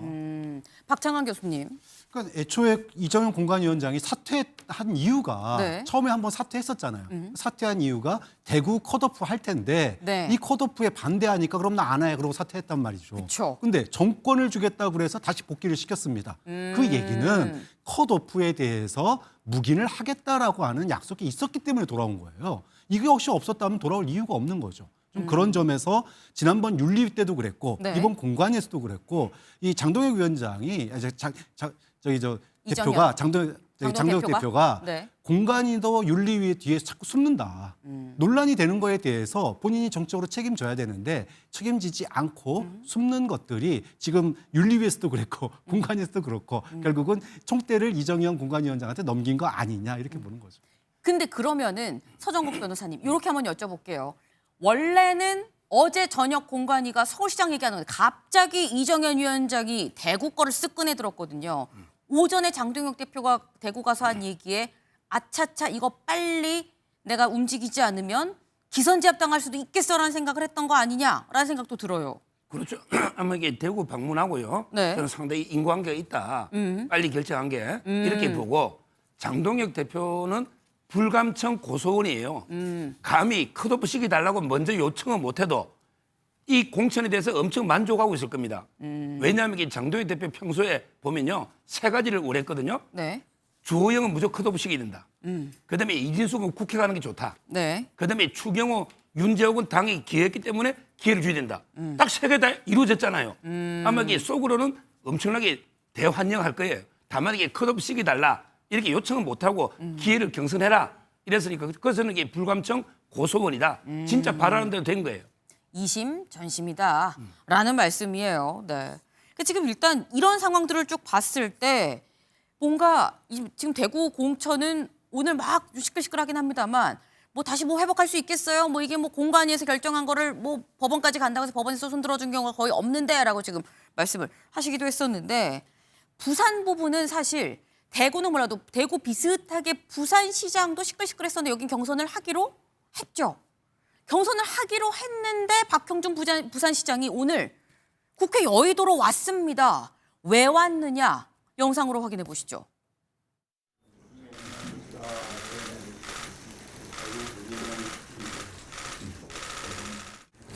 박창환 교수님. 그러니까 애초에 이정현 공관위원장이 사퇴한 이유가 네. 처음에 한번 사퇴했었잖아요. 사퇴한 이유가 대구 컷오프 할 텐데 네. 이 컷오프에 반대하니까 그럼 나 안 해. 그러고 사퇴했단 말이죠. 그쵸. 근데 정권을 주겠다고 그래서 다시 복귀를 시켰습니다. 그 얘기는 컷오프에 대해서 묵인을 하겠다라고 하는 약속이 있었기 때문에 돌아온 거예요. 이게 역시 없었다면 돌아올 이유가 없는 거죠. 좀 그런 점에서 지난번 윤리 때도 그랬고 네. 이번 공관에서도 그랬고 이 장동혁 위원장이 이정현. 장동혁 대표가 네. 공관위도 윤리위 뒤에서 자꾸 숨는다. 논란이 되는 거에 대해서 본인이 정적으로 책임져야 되는데 책임지지 않고 숨는 것들이 지금 윤리위에서도 그랬고 공관위에서도 그렇고 결국은 총대를 이정현 공관위원장한테 넘긴 거 아니냐 이렇게 보는 거죠. 근데 그러면은 서정국 변호사님 이렇게 한번 여쭤볼게요. 원래는 어제 저녁 공관위가 서울시장 얘기하는 건데 갑자기 이정현 위원장이 대구 거를 쓱 꺼내 들었거든요. 오전에 장동혁 대표가 대구 가서 한 얘기에 아차차 이거 빨리 내가 움직이지 않으면 기선제압 당할 수도 있겠어라는 생각을 했던 거 아니냐라는 생각도 들어요. 그렇죠. 아마 이게 대구 방문하고요. 네. 저는 상당히 인과관계가 있다. 빨리 결정한 게 이렇게 보고 장동혁 대표는 불감청 고소원이에요. 감히 컷오프 시켜달라고 먼저 요청은 못해도 이 공천에 대해서 엄청 만족하고 있을 겁니다. 왜냐하면 이 장도연 대표 평소에 보면요. 3가지를 우려했거든요. 네. 주호영은 무조건 컷오프 시켜야 된다. 그다음에 이진숙은 국회 가는 게 좋다. 네. 그다음에 추경호, 윤재욱은 당이 기회했기 때문에 기회를 줘야 된다. 딱 3개 다 이루어졌잖아요. 아마 이게 속으로는 엄청나게 대환영할 거예요. 다만 이게 컷오프 시켜달라 이렇게 요청은 못하고 기회를 경선해라 이랬으니까 그것은 이게 불감청 고소원이다. 진짜 바라는 대로 된 거예요. 2심 전심이다라는 말씀이에요. 네. 지금 일단 이런 상황들을 쭉 봤을 때 뭔가 지금 대구 공천은 오늘 막 시끌시끌하긴 합니다만 뭐 다시 뭐 회복할 수 있겠어요? 뭐 이게 뭐 공관위에서 결정한 거를 뭐 법원까지 간다고 해서 법원에서 손들어준 경우가 거의 없는데라고 지금 말씀을 하시기도 했었는데 부산 부분은 사실 대구는 몰라도 대구 비슷하게 부산시장도 시끌시끌했었는데 여긴 경선을 하기로 했죠. 경선을 하기로 했는데 박형준 부산시장이 오늘 국회 여의도로 왔습니다. 왜 왔느냐? 영상으로 확인해 보시죠.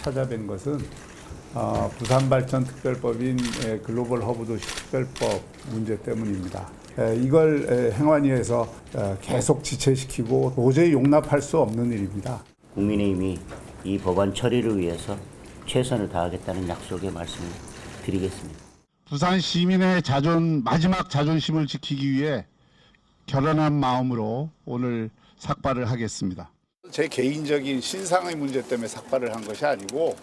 찾아뵌 것은 부산발전특별법인 글로벌 허브도시 특별법 문제 때문입니다. 이걸 행안위에서 계속 지체시키고 도저히 용납할 수 없는 일입니다. 국민의힘이 이 법안 처리를 위해서 최선을 다하겠다는 약속의 말씀을 드리겠습니다. 부산 시민의 마지막 자존심을 지키기 위해 결연한 마음으로 오늘 삭발을 하겠습니다. 제 개인적인 신상의 문제 때문에 삭발을 한 것이 아니고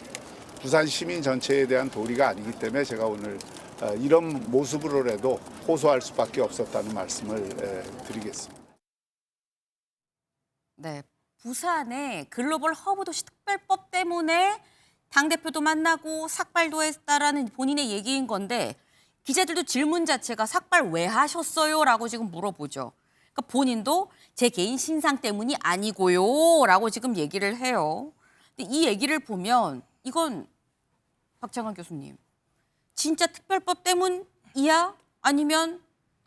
부산 시민 전체에 대한 도리가 아니기 때문에 제가 오늘 이런 모습으로라도 호소할 수밖에 없었다는 말씀을 드리겠습니다. 네, 부산의 글로벌 허브도시 특별법 때문에 당대표도 만나고 삭발도 했다라는 본인의 얘기인 건데 기자들도 질문 자체가 삭발 왜 하셨어요? 라고 지금 물어보죠. 그러니까 본인도 제 개인 신상 때문이 아니고요. 라고 지금 얘기를 해요. 근데 이 얘기를 보면 이건 박창환 교수님 진짜 특별법 때문이야? 아니면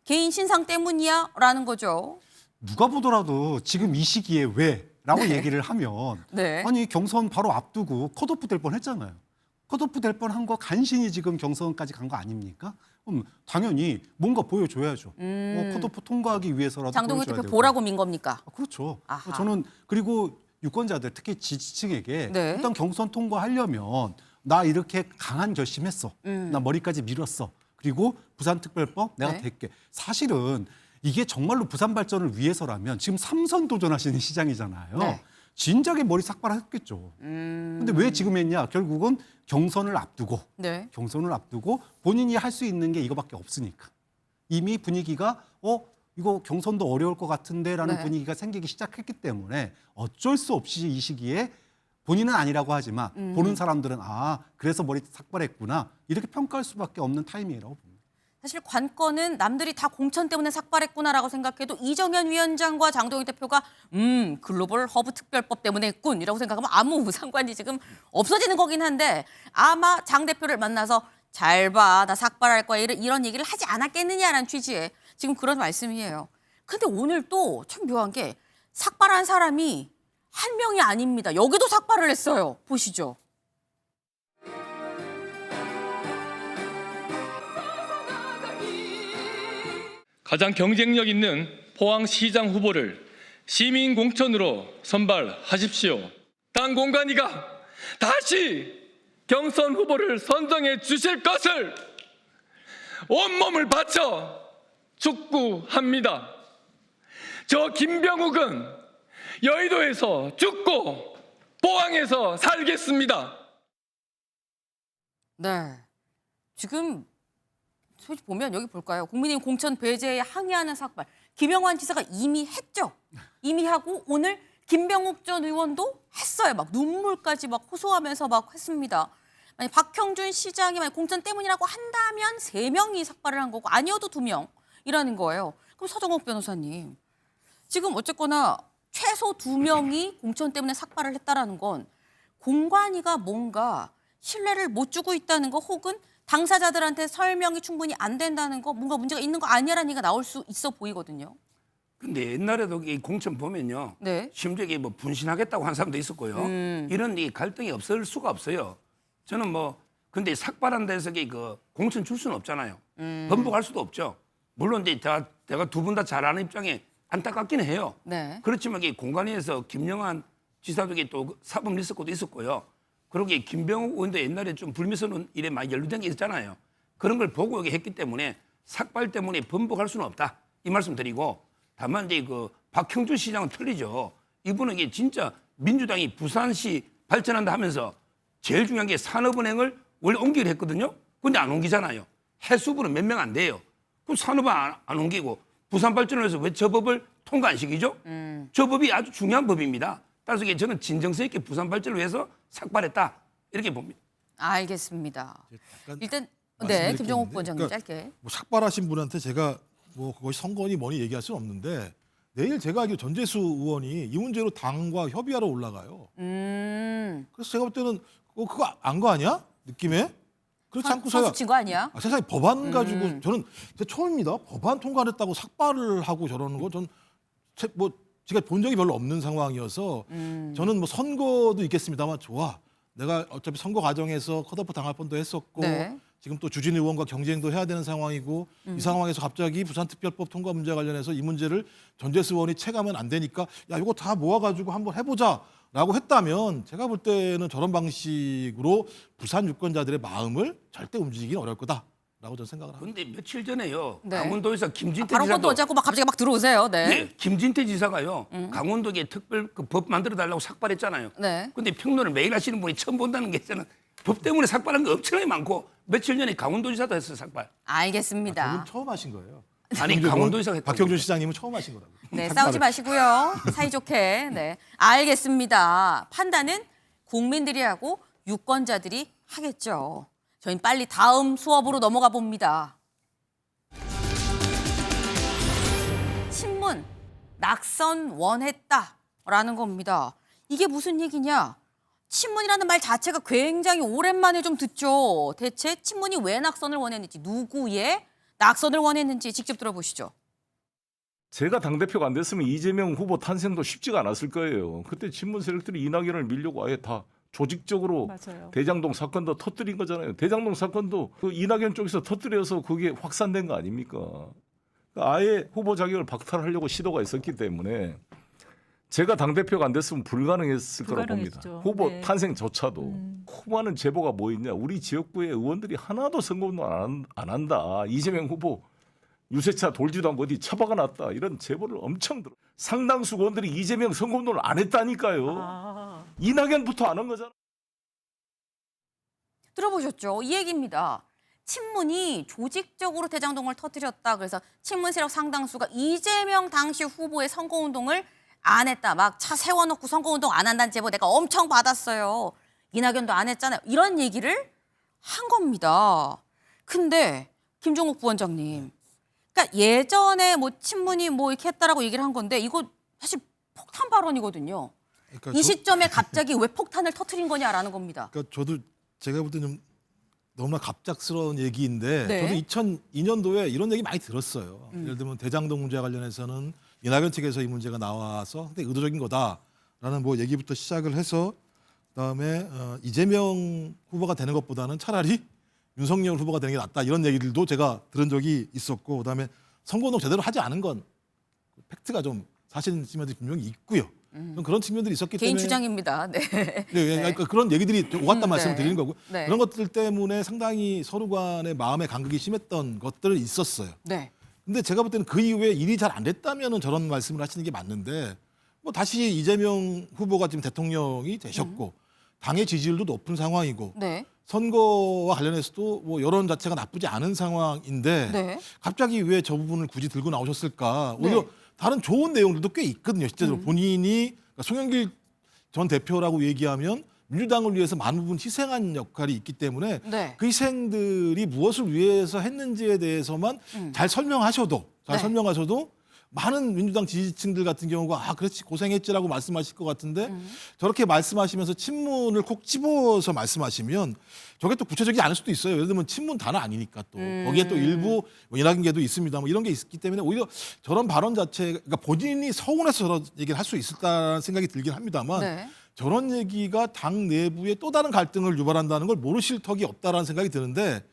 개인 신상 때문이야? 라는 거죠. 누가 보더라도 지금 이 시기에 왜? 라고 네. 얘기를 하면 네. 아니 경선 바로 앞두고 컷오프 될 뻔했잖아요. 컷오프 될 뻔한 거 간신히 지금 경선까지 간 거 아닙니까? 그럼 당연히 뭔가 보여줘야죠. 컷오프 통과하기 위해서라도 장동혁 보여줘야 대표 되고. 보라고 민 겁니까? 그렇죠. 아하. 저는 그리고 유권자들 특히 지지층에게 네. 일단 경선 통과하려면 나 이렇게 강한 결심했어. 나 머리까지 밀었어. 그리고 부산특별법 내가 네. 될게. 사실은 이게 정말로 부산 발전을 위해서라면 지금 3선 도전하시는 시장이잖아요. 네. 진작에 머리 삭발했겠죠. 근데 왜 지금 했냐? 결국은 경선을 앞두고 본인이 할 수 있는 게 이거밖에 없으니까. 이미 분위기가 이거 경선도 어려울 것 같은데라는 네. 분위기가 생기기 시작했기 때문에 어쩔 수 없이 이 시기에 본인은 아니라고 하지만 보는 사람들은 그래서 머리 삭발했구나 이렇게 평가할 수밖에 없는 타이밍이라고 봅니다. 사실 관건은 남들이 다 공천 때문에 삭발했구나라고 생각해도 이정현 위원장과 장동혁 대표가 글로벌 허브 특별법 때문에 했군이라고 생각하면 아무 상관이 지금 없어지는 거긴 한데 아마 장 대표를 만나서 잘 봐, 나 삭발할 거야 이런 얘기를 하지 않았겠느냐라는 취지의 지금 그런 말씀이에요. 근데 오늘 또 참 묘한 게 삭발한 사람이 한 명이 아닙니다. 여기도 삭발을 했어요. 보시죠. 가장 경쟁력 있는 포항시장 후보를 시민 공천으로 선발하십시오. 당 공관위가 다시 경선 후보를 선정해 주실 것을 온몸을 바쳐 축구합니다. 저 김병욱은 여의도에서 죽고 포항에서 살겠습니다. 네, 지금 솔직히 보면 여기 볼까요? 국민의힘 공천 배제에 항의하는 삭발. 김영환 지사가 이미 했죠. 이미 하고 오늘 김병욱 전 의원도 했어요. 막 눈물까지 막 호소하면서 막 했습니다. 만약 박형준 시장이 만약 공천 때문이라고 한다면 3명이 삭발을 한 거고 아니어도 2명이라는 거예요. 그럼 서정욱 변호사님, 지금 어쨌거나 최소 2명이 공천 때문에 삭발을 했다라는 건 공관위가 뭔가 신뢰를 못 주고 있다는 거 혹은 당사자들한테 설명이 충분히 안 된다는 거 뭔가 문제가 있는 거 아니야라는 얘기가 나올 수 있어 보이거든요. 근데 옛날에도 이 공천 보면요. 네. 심지어 이게 뭐 분신하겠다고 한 사람도 있었고요. 이런 이 갈등이 없을 수가 없어요. 저는 뭐 근데 삭발한 데서 그 공천 줄 수는 없잖아요. 번복할 수도 없죠. 물론 이제 제가 두 분 다 잘 아는 입장에 안타깝기는 해요. 네. 그렇지만 이 공관위에서 김영환 지사도 또 사법 리스크도 있었고요. 그리고 김병욱 의원도 옛날에 좀 불미스러운 일에 많이 연루된 게 있잖아요. 그런 걸 보고 여기 했기 때문에 삭발 때문에 번복할 수는 없다. 이 말씀 드리고 다만 이제 그 박형준 시장은 틀리죠. 이분은 이게 진짜 민주당이 부산시 발전한다 하면서 제일 중요한 게 산업은행을 원래 옮기기로 했거든요. 근데 안 옮기잖아요. 해수부는 몇 명 안 돼요. 그럼 산업은 안 옮기고 부산 발전을 위해서 왜 저 법을 통과 안 시키죠? 저 법이 아주 중요한 법입니다. 따라서 이게 저는 진정성 있게 부산 발전을 위해서 삭발했다. 이렇게 봅니다. 알겠습니다. 일단 네, 김종욱 부원장님 짧게. 뭐 삭발하신 분한테 제가 뭐 그것이 선거니 뭐니 얘기할 수는 없는데 내일 제가 알기로 전재수 의원이 이 문제로 당과 협의하러 올라가요. 그래서 제가 볼 때는 그거 안 거 아니야? 느낌에? 그렇지 않고서야 선수 친거 아니야? 세상에 법안 가지고 저는 처음입니다. 법안 통과 안 했다고 삭발을 하고 저러는 거 전 뭐 제가 본 적이 별로 없는 상황이어서 저는 뭐 선거도 있겠습니다만 좋아. 내가 어차피 선거 과정에서 컷오프 당할 뻔도 했었고 네. 지금 또 주진 의원과 경쟁도 해야 되는 상황이고 이 상황에서 갑자기 부산특별법 통과 문제 관련해서 이 문제를 전재수 의원이 체감은 안 되니까 야 이거 다 모아가지고 한번 해보자라고 했다면 제가 볼 때는 저런 방식으로 부산 유권자들의 마음을 절대 움직이기는 어려울 거다라고 저는 생각을 합니다. 근데 며칠 전에요. 네. 강원도에서 김진태 바로 지사도 것도 어쩌고 막 갑자기 막 들어오세요. 네. 네, 김진태 지사가요. 강원도에 특별 그 법 만들어 달라고 삭발했잖아요. 네. 근데 평론을 매일 하시는 분이 처음 본다는 게 저는 법 때문에 삭발한 거 엄청나게 많고 며칠 전에 강원도지사도 했어요 삭발. 알겠습니다. 저분 처음 하신 거예요. 아니 강원도지사가 했다고. 박형준 시장님은 처음 하신 거라고. 네, 싸우지 마시고요. 사이좋게. 네, 알겠습니다. 판단은 국민들이 하고 유권자들이 하겠죠. 저희는 빨리 다음 수업으로 넘어가 봅니다. 친문 낙선 원했다라는 겁니다. 이게 무슨 얘기냐? 친문이라는 말 자체가 굉장히 오랜만에 좀 듣죠. 대체 친문이 왜 낙선을 원했는지, 누구의 낙선을 원했는지 직접 들어보시죠. 제가 당대표가 안 됐으면 이재명 후보 탄생도 쉽지가 않았을 거예요. 그때 친문 세력들이 이낙연을 밀려고 아예 다 조직적으로 맞아요. 대장동 사건도 터뜨린 거잖아요. 대장동 사건도 그 이낙연 쪽에서 터뜨려서 그게 확산된 거 아닙니까? 그러니까 아예 후보 자격을 박탈하려고 시도가 있었기 때문에 제가 당대표가 안 됐으면 불가능했을 거라고 봅니다. 후보 네. 탄생조차도. 후보하는 제보가 뭐 있냐. 우리 지역구의 의원들이 하나도 선거운동 안 한다. 이재명 후보 유세차 돌지도 않고 어디 처박아 놨다. 이런 제보를 엄청 들어. 상당수 의원들이 이재명 선거운동을 안 했다니까요. 이낙연부터 안 한 거잖아. 들어보셨죠? 이 얘기입니다. 친문이 조직적으로 대장동을 터뜨렸다. 그래서 친문 세력 상당수가 이재명 당시 후보의 선거운동을 안 했다. 막 차 세워놓고 선거운동 안 한다는 제보 내가 엄청 받았어요. 이낙연도 안 했잖아요. 이런 얘기를 한 겁니다. 근데 김종욱 부원장님, 그러니까 예전에 뭐 친문이 뭐 이렇게 했다라고 얘기를 한 건데 이거 사실 폭탄 발언이거든요. 그러니까 이 시점에 갑자기 왜 폭탄을 터뜨린 거냐라는 겁니다. 그러니까 저도 제가 볼 때는 너무나 갑작스러운 얘기인데 네. 저도 2002년도에 이런 얘기 많이 들었어요. 예를 들면 대장동 문제 관련해서는 이낙연 측에서 이 문제가 나와서 상당히 의도적인 거다라는 뭐 얘기부터 시작을 해서 그다음에 이재명 후보가 되는 것보다는 차라리 윤석열 후보가 되는 게 낫다 이런 얘기들도 제가 들은 적이 있었고 그다음에 선거운동 제대로 하지 않은 건 팩트가 좀 사실인 측면들이 분명히 있고요. 그런 측면들이 있었기 개인 때문에 주장입니다. 네. 네, 그러니까 그런 얘기들이 오갔단 말씀을 네. 드리는 거고 네. 그런 것들 때문에 상당히 서로 간의 마음의 간극이 심했던 것들은 있었어요. 네. 근데 제가 볼 때는 그 이후에 일이 잘 안 됐다면은 저런 말씀을 하시는 게 맞는데 뭐 다시 이재명 후보가 지금 대통령이 되셨고 당의 지지율도 높은 상황이고 네. 선거와 관련해서도 뭐 여론 자체가 나쁘지 않은 상황인데 네. 갑자기 왜 저 부분을 굳이 들고 나오셨을까? 오히려 네. 다른 좋은 내용들도 꽤 있거든요. 실제로 본인이 그러니까 송영길 전 대표라고 얘기하면 민주당을 위해서 많은 부분 희생한 역할이 있기 때문에 네. 그 희생들이 무엇을 위해서 했는지에 대해서만 잘 설명하셔도 네. 설명하셔도 많은 민주당 지지층들 같은 경우가 그렇지 고생했지라고 말씀하실 것 같은데 저렇게 말씀하시면서 친문을 콕 집어서 말씀하시면 저게 또 구체적이지 않을 수도 있어요. 예를 들면 친문 단어 아니니까 또 거기에 또 일부 이낙연계도 있습니다. 뭐 이런 게 있기 때문에 오히려 저런 발언 자체가 그러니까 본인이 서운해서 저런 얘기를 할 수 있을다는 생각이 들긴 합니다만 네. 저런 얘기가 당 내부에 또 다른 갈등을 유발한다는 걸 모르실 턱이 없다라는 생각이 드는데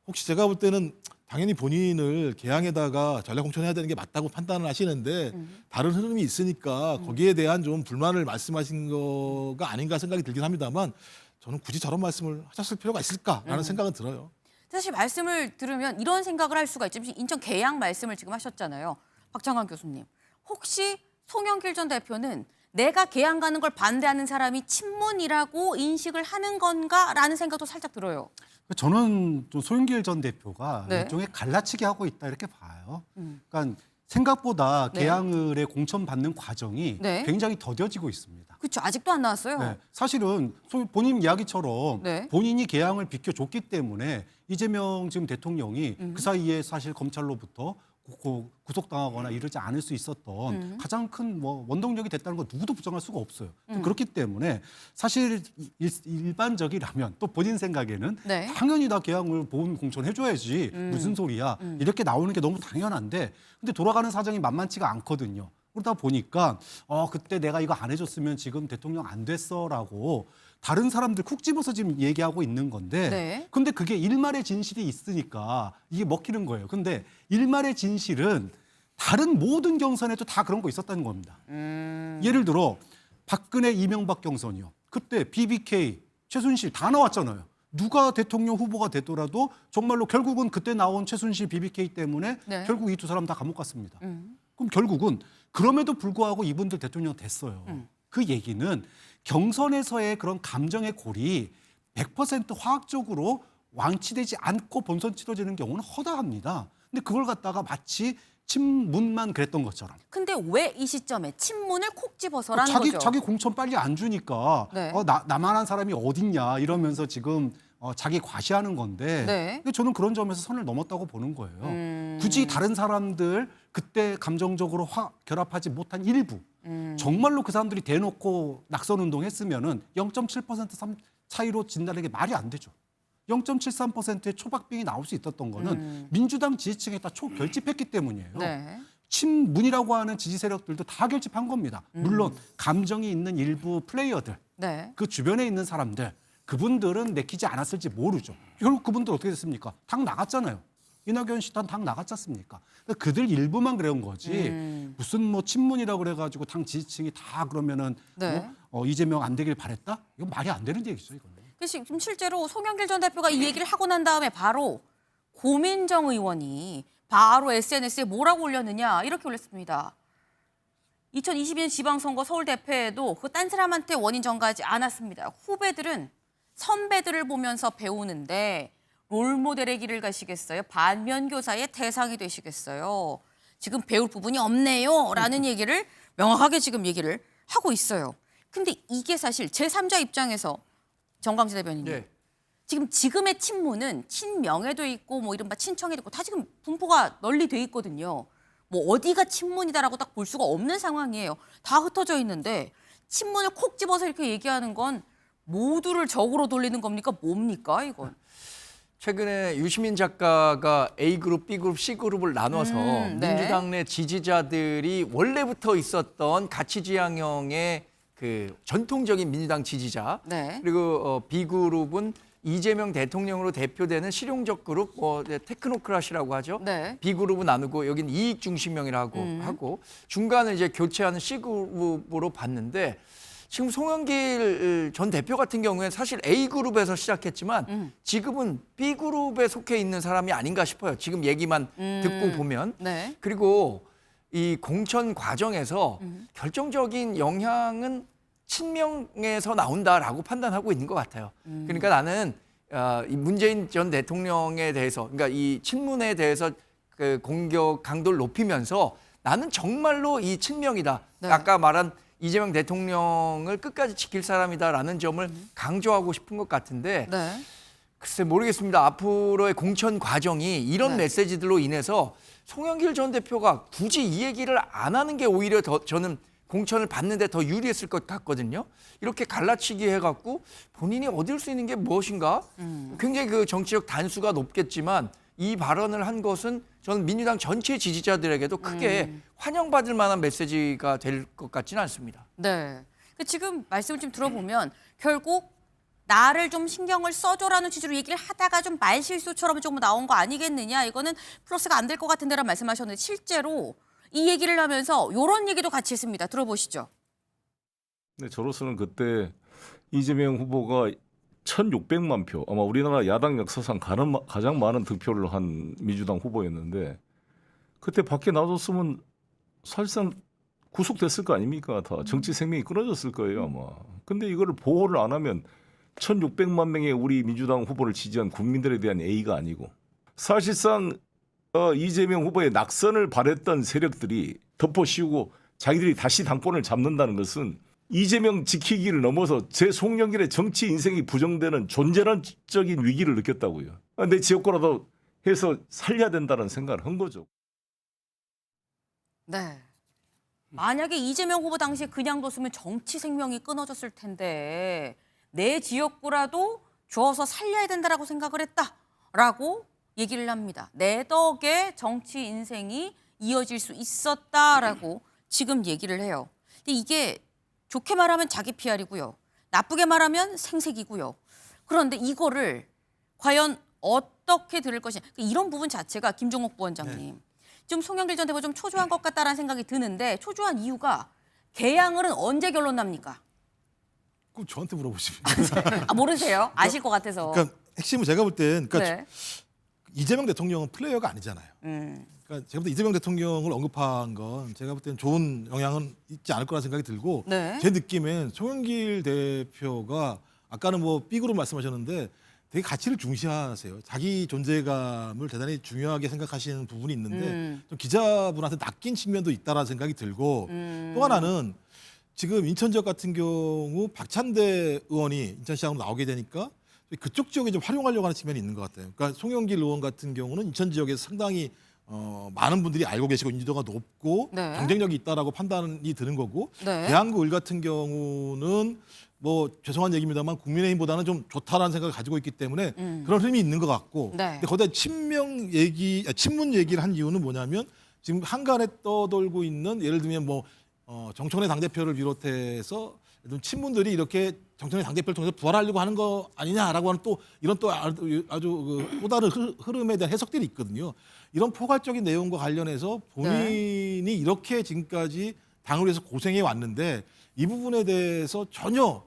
혹시 제가 볼 때는 당연히 본인을 개항에다가 전략 공천해야 되는 게 맞다고 판단을 하시는데 다른 흐름이 있으니까 거기에 대한 좀 불만을 말씀하신 거가 아닌가 생각이 들긴 합니다만 저는 굳이 저런 말씀을 하셨을 필요가 있을까라는 생각은 들어요. 사실 말씀을 들으면 이런 생각을 할 수가 있죠. 인천 계양 말씀을 지금 하셨잖아요. 박창관 교수님. 혹시 송영길 전 대표는 내가 계양 가는 걸 반대하는 사람이 친문이라고 인식을 하는 건가라는 생각도 살짝 들어요. 저는 좀 소영길 전 대표가 네. 일종의 갈라치기 하고 있다 이렇게 봐요. 그러니까 생각보다 네. 계양을의 공천 받는 과정이 네. 굉장히 더뎌지고 있습니다. 그렇죠. 아직도 안 나왔어요. 네. 사실은 본인 이야기처럼 네. 본인이 계양을 비켜줬기 때문에 이재명 지금 대통령이 그 사이에 사실 검찰로부터 구속당하거나 이러지 않을 수 있었던 가장 큰 원동력이 됐다는 건 누구도 부정할 수가 없어요. 그렇기 때문에 사실 일반적이라면 또 본인 생각에는 네. 당연히 나 계양을 보훈 공천해줘야지 무슨 소리야 이렇게 나오는 게 너무 당연한데 근데 돌아가는 사정이 만만치가 않거든요. 그러다 보니까 그때 내가 이거 안 해줬으면 지금 대통령 안 됐어라고 다른 사람들 쿡 집어서 지금 얘기하고 있는 건데 네. 근데 그게 일말의 진실이 있으니까 이게 먹히는 거예요. 근데 일말의 진실은 다른 모든 경선에도 다 그런 거 있었다는 겁니다. 예를 들어 박근혜 이명박 경선이요. 그때 BBK 최순실 다 나왔잖아요. 누가 대통령 후보가 되더라도 정말로 결국은 그때 나온 최순실 BBK 때문에 네. 결국 이 두 사람 다 감옥 갔습니다. 그럼 결국은 그럼에도 불구하고 이분들 대통령 됐어요. 그 얘기는 경선에서의 그런 감정의 골이 100% 화학적으로 왕치되지 않고 본선 치러지는 경우는 허다합니다. 근데 그걸 갖다가 마치 친문만 그랬던 것처럼. 근데 왜 이 시점에 친문을 콕 집어서라는 거죠? 자기 공천 빨리 안 주니까 네. 나만한 사람이 어딨냐 이러면서 지금 자기 과시하는 건데 네. 근데 저는 그런 점에서 선을 넘었다고 보는 거예요. 굳이 다른 사람들 그때 감정적으로 결합하지 못한 일부 정말로 그 사람들이 대놓고 낙선 운동했으면은 0.7% 차이로 진다는 게 말이 안 되죠. 0.73%의 초박빙이 나올 수 있었던 거는 민주당 지지층에 다 초결집했기 때문이에요. 네. 친문이라고 하는 지지 세력들도 다 결집한 겁니다. 물론 감정이 있는 일부 플레이어들, 네. 그 주변에 있는 사람들, 그분들은 내키지 않았을지 모르죠. 결국 그분들 어떻게 됐습니까? 당 나갔잖아요. 이낙연 씨 당 나갔지 않습니까? 그들 일부만 그래온 거지 무슨 친문이라고 그래가지고 당 지지층이 다 그러면은 네. 이재명 안 되길 바랬다? 이건 말이 안 되는 얘기죠, 이거는. 지금 실제로 송영길 전 대표가 이 얘기를 하고 난 다음에 바로 고민정 의원이 바로 SNS에 뭐라고 올렸느냐 이렇게 올렸습니다. 2022년 지방선거 서울 대표에도 그 딴 사람한테 원인 전가하지 않았습니다. 후배들은 선배들을 보면서 배우는데 롤모델의 길을 가시겠어요? 반면교사의 대상이 되시겠어요? 지금 배울 부분이 없네요. 라는 얘기를 명확하게 지금 얘기를 하고 있어요. 근데 이게 사실 제3자 입장에서 정광재 대변인님. 네. 지금의 친문은 친명예도 있고 뭐 이른바 친청에도 있고 다 지금 분포가 널리 돼 있거든요. 뭐 어디가 친문이다라고 딱 볼 수가 없는 상황이에요. 다 흩어져 있는데 친문을 콕 집어서 이렇게 얘기하는 건 모두를 적으로 돌리는 겁니까? 뭡니까 이건? 최근에 유시민 작가가 A그룹, B그룹, C그룹을 나눠서 네. 민주당 내 지지자들이 원래부터 있었던 가치지향형의 그 전통적인 민주당 지지자 네. 그리고 B그룹은 이재명 대통령으로 대표되는 실용적 그룹, 테크노크라시라고 하죠. 네. B그룹은 나누고 여기는 이익 중심형이라고 하고 중간을 이제 교체하는 C그룹으로 봤는데 지금 송영길 전 대표 같은 경우에 사실 A그룹에서 시작했지만 지금은 B그룹에 속해 있는 사람이 아닌가 싶어요. 지금 얘기만 듣고 보면. 네. 그리고 이 공천 과정에서 결정적인 영향은 친명에서 나온다라고 판단하고 있는 것 같아요. 그러니까 나는 이 문재인 전 대통령에 대해서, 그러니까 이 친문에 대해서 그 공격 강도를 높이면서 나는 정말로 이 친명이다. 네. 아까 말한 이재명 대통령을 끝까지 지킬 사람이다라는 점을 강조하고 싶은 것 같은데 네. 글쎄 모르겠습니다. 앞으로의 공천 과정이 이런 네. 메시지들로 인해서 송영길 전 대표가 굳이 이 얘기를 안 하는 게 오히려 더 저는 공천을 받는데 더 유리했을 것 같거든요. 이렇게 갈라치기 해갖고 본인이 얻을 수 있는 게 무엇인가? 굉장히 그 정치적 단수가 높겠지만 이 발언을 한 것은 저는 민주당 전체 지지자들에게도 크게 환영받을 만한 메시지가 될 것 같지는 않습니다. 네. 지금 말씀을 좀 들어보면 결국 나를 좀 신경을 써줘라는 취지로 얘기를 하다가 좀 말실수처럼 조금 나온 거 아니겠느냐. 이거는 플러스가 안 될 것 같은데라는 말씀하셨는데 실제로 이 얘기를 하면서 이런 얘기도 같이 했습니다. 들어보시죠. 네, 저로서는 그때 이재명 후보가 1,600만 표, 아마 우리나라 야당 역사상 가장 많은 득표를 한 민주당 후보였는데 그때 밖에 나왔으면 사실상 구속됐을 거 아닙니까? 다 정치 생명이 끊어졌을 거예요 아마. 근데 이거를 보호를 안 하면 1,600만 명의 우리 민주당 후보를 지지한 국민들에 대한 예의가 아니고 사실상 이재명 후보의 낙선을 바랬던 세력들이 덮어씌우고 자기들이 다시 당권을 잡는다는 것은 이재명 지키기를 넘어서 제 송영길의 정치 인생이 부정되는 존재론적인 위기를 느꼈다고요. 내 지역구라도 해서 살려야 된다는 생각을 한 거죠. 네. 만약에 이재명 후보 당시에 그냥 뒀으면 정치 생명이 끊어졌을 텐데 내 지역구라도 줘서 살려야 된다라고 생각을 했다라고 얘기를 합니다. 내 덕에 정치 인생이 이어질 수 있었다라고 지금 얘기를 해요. 근데 이게 좋게 말하면 자기 PR이고요. 나쁘게 말하면 생색이고요. 그런데 이거를 과연 어떻게 들을 것이냐. 이런 부분 자체가 김종옥 부원장님. 좀 송영길 전 대표 좀 초조한 것 같다라는 생각이 드는데 초조한 이유가 개항을은 언제 결론 납니까? 꼭 저한테 물어보시면. 모르세요? 아실 것 같아서. 그러니까 핵심은 제가 볼 땐 그러니까 네. 이재명 대통령은 플레이어가 아니잖아요. 그러니까 제가 볼 때 이재명 대통령을 언급한 건 제가 볼 때는 좋은 영향은 있지 않을 거라 생각이 들고 네. 제 느낌엔 송영길 대표가 아까는 뭐 삐그로 말씀하셨는데 되게 가치를 중시하세요. 자기 존재감을 대단히 중요하게 생각하시는 부분이 있는데 좀 기자분한테 낚인 측면도 있다라는 생각이 들고 또 하나는 지금 인천 지역 같은 경우 박찬대 의원이 인천시장으로 나오게 되니까 그쪽 지역에 좀 활용하려고 하는 측면이 있는 것 같아요. 그러니까 송영길 의원 같은 경우는 인천 지역에서 상당히 많은 분들이 알고 계시고 인지도가 높고 네. 경쟁력이 있다라고 판단이 드는 거고 네. 대한구 을 같은 경우는 뭐 죄송한 얘기입니다만 국민의힘보다는 좀 좋다라는 생각을 가지고 있기 때문에 그런 흐름이 있는 것 같고 네. 근데 거기다 친문 얘기를 한 이유는 뭐냐면 지금 한간에 떠돌고 있는 예를 들면 뭐 정청래 당대표를 비롯해서 친문들이 이렇게 정청래 당대표를 통해서 부활하려고 하는 거 아니냐라고 하는 또 이런 또 아주 또 다른 흐름에 대한 해석들이 있거든요. 이런 포괄적인 내용과 관련해서 본인이 네. 이렇게 지금까지 당을 위해서 고생해 왔는데 이 부분에 대해서 전혀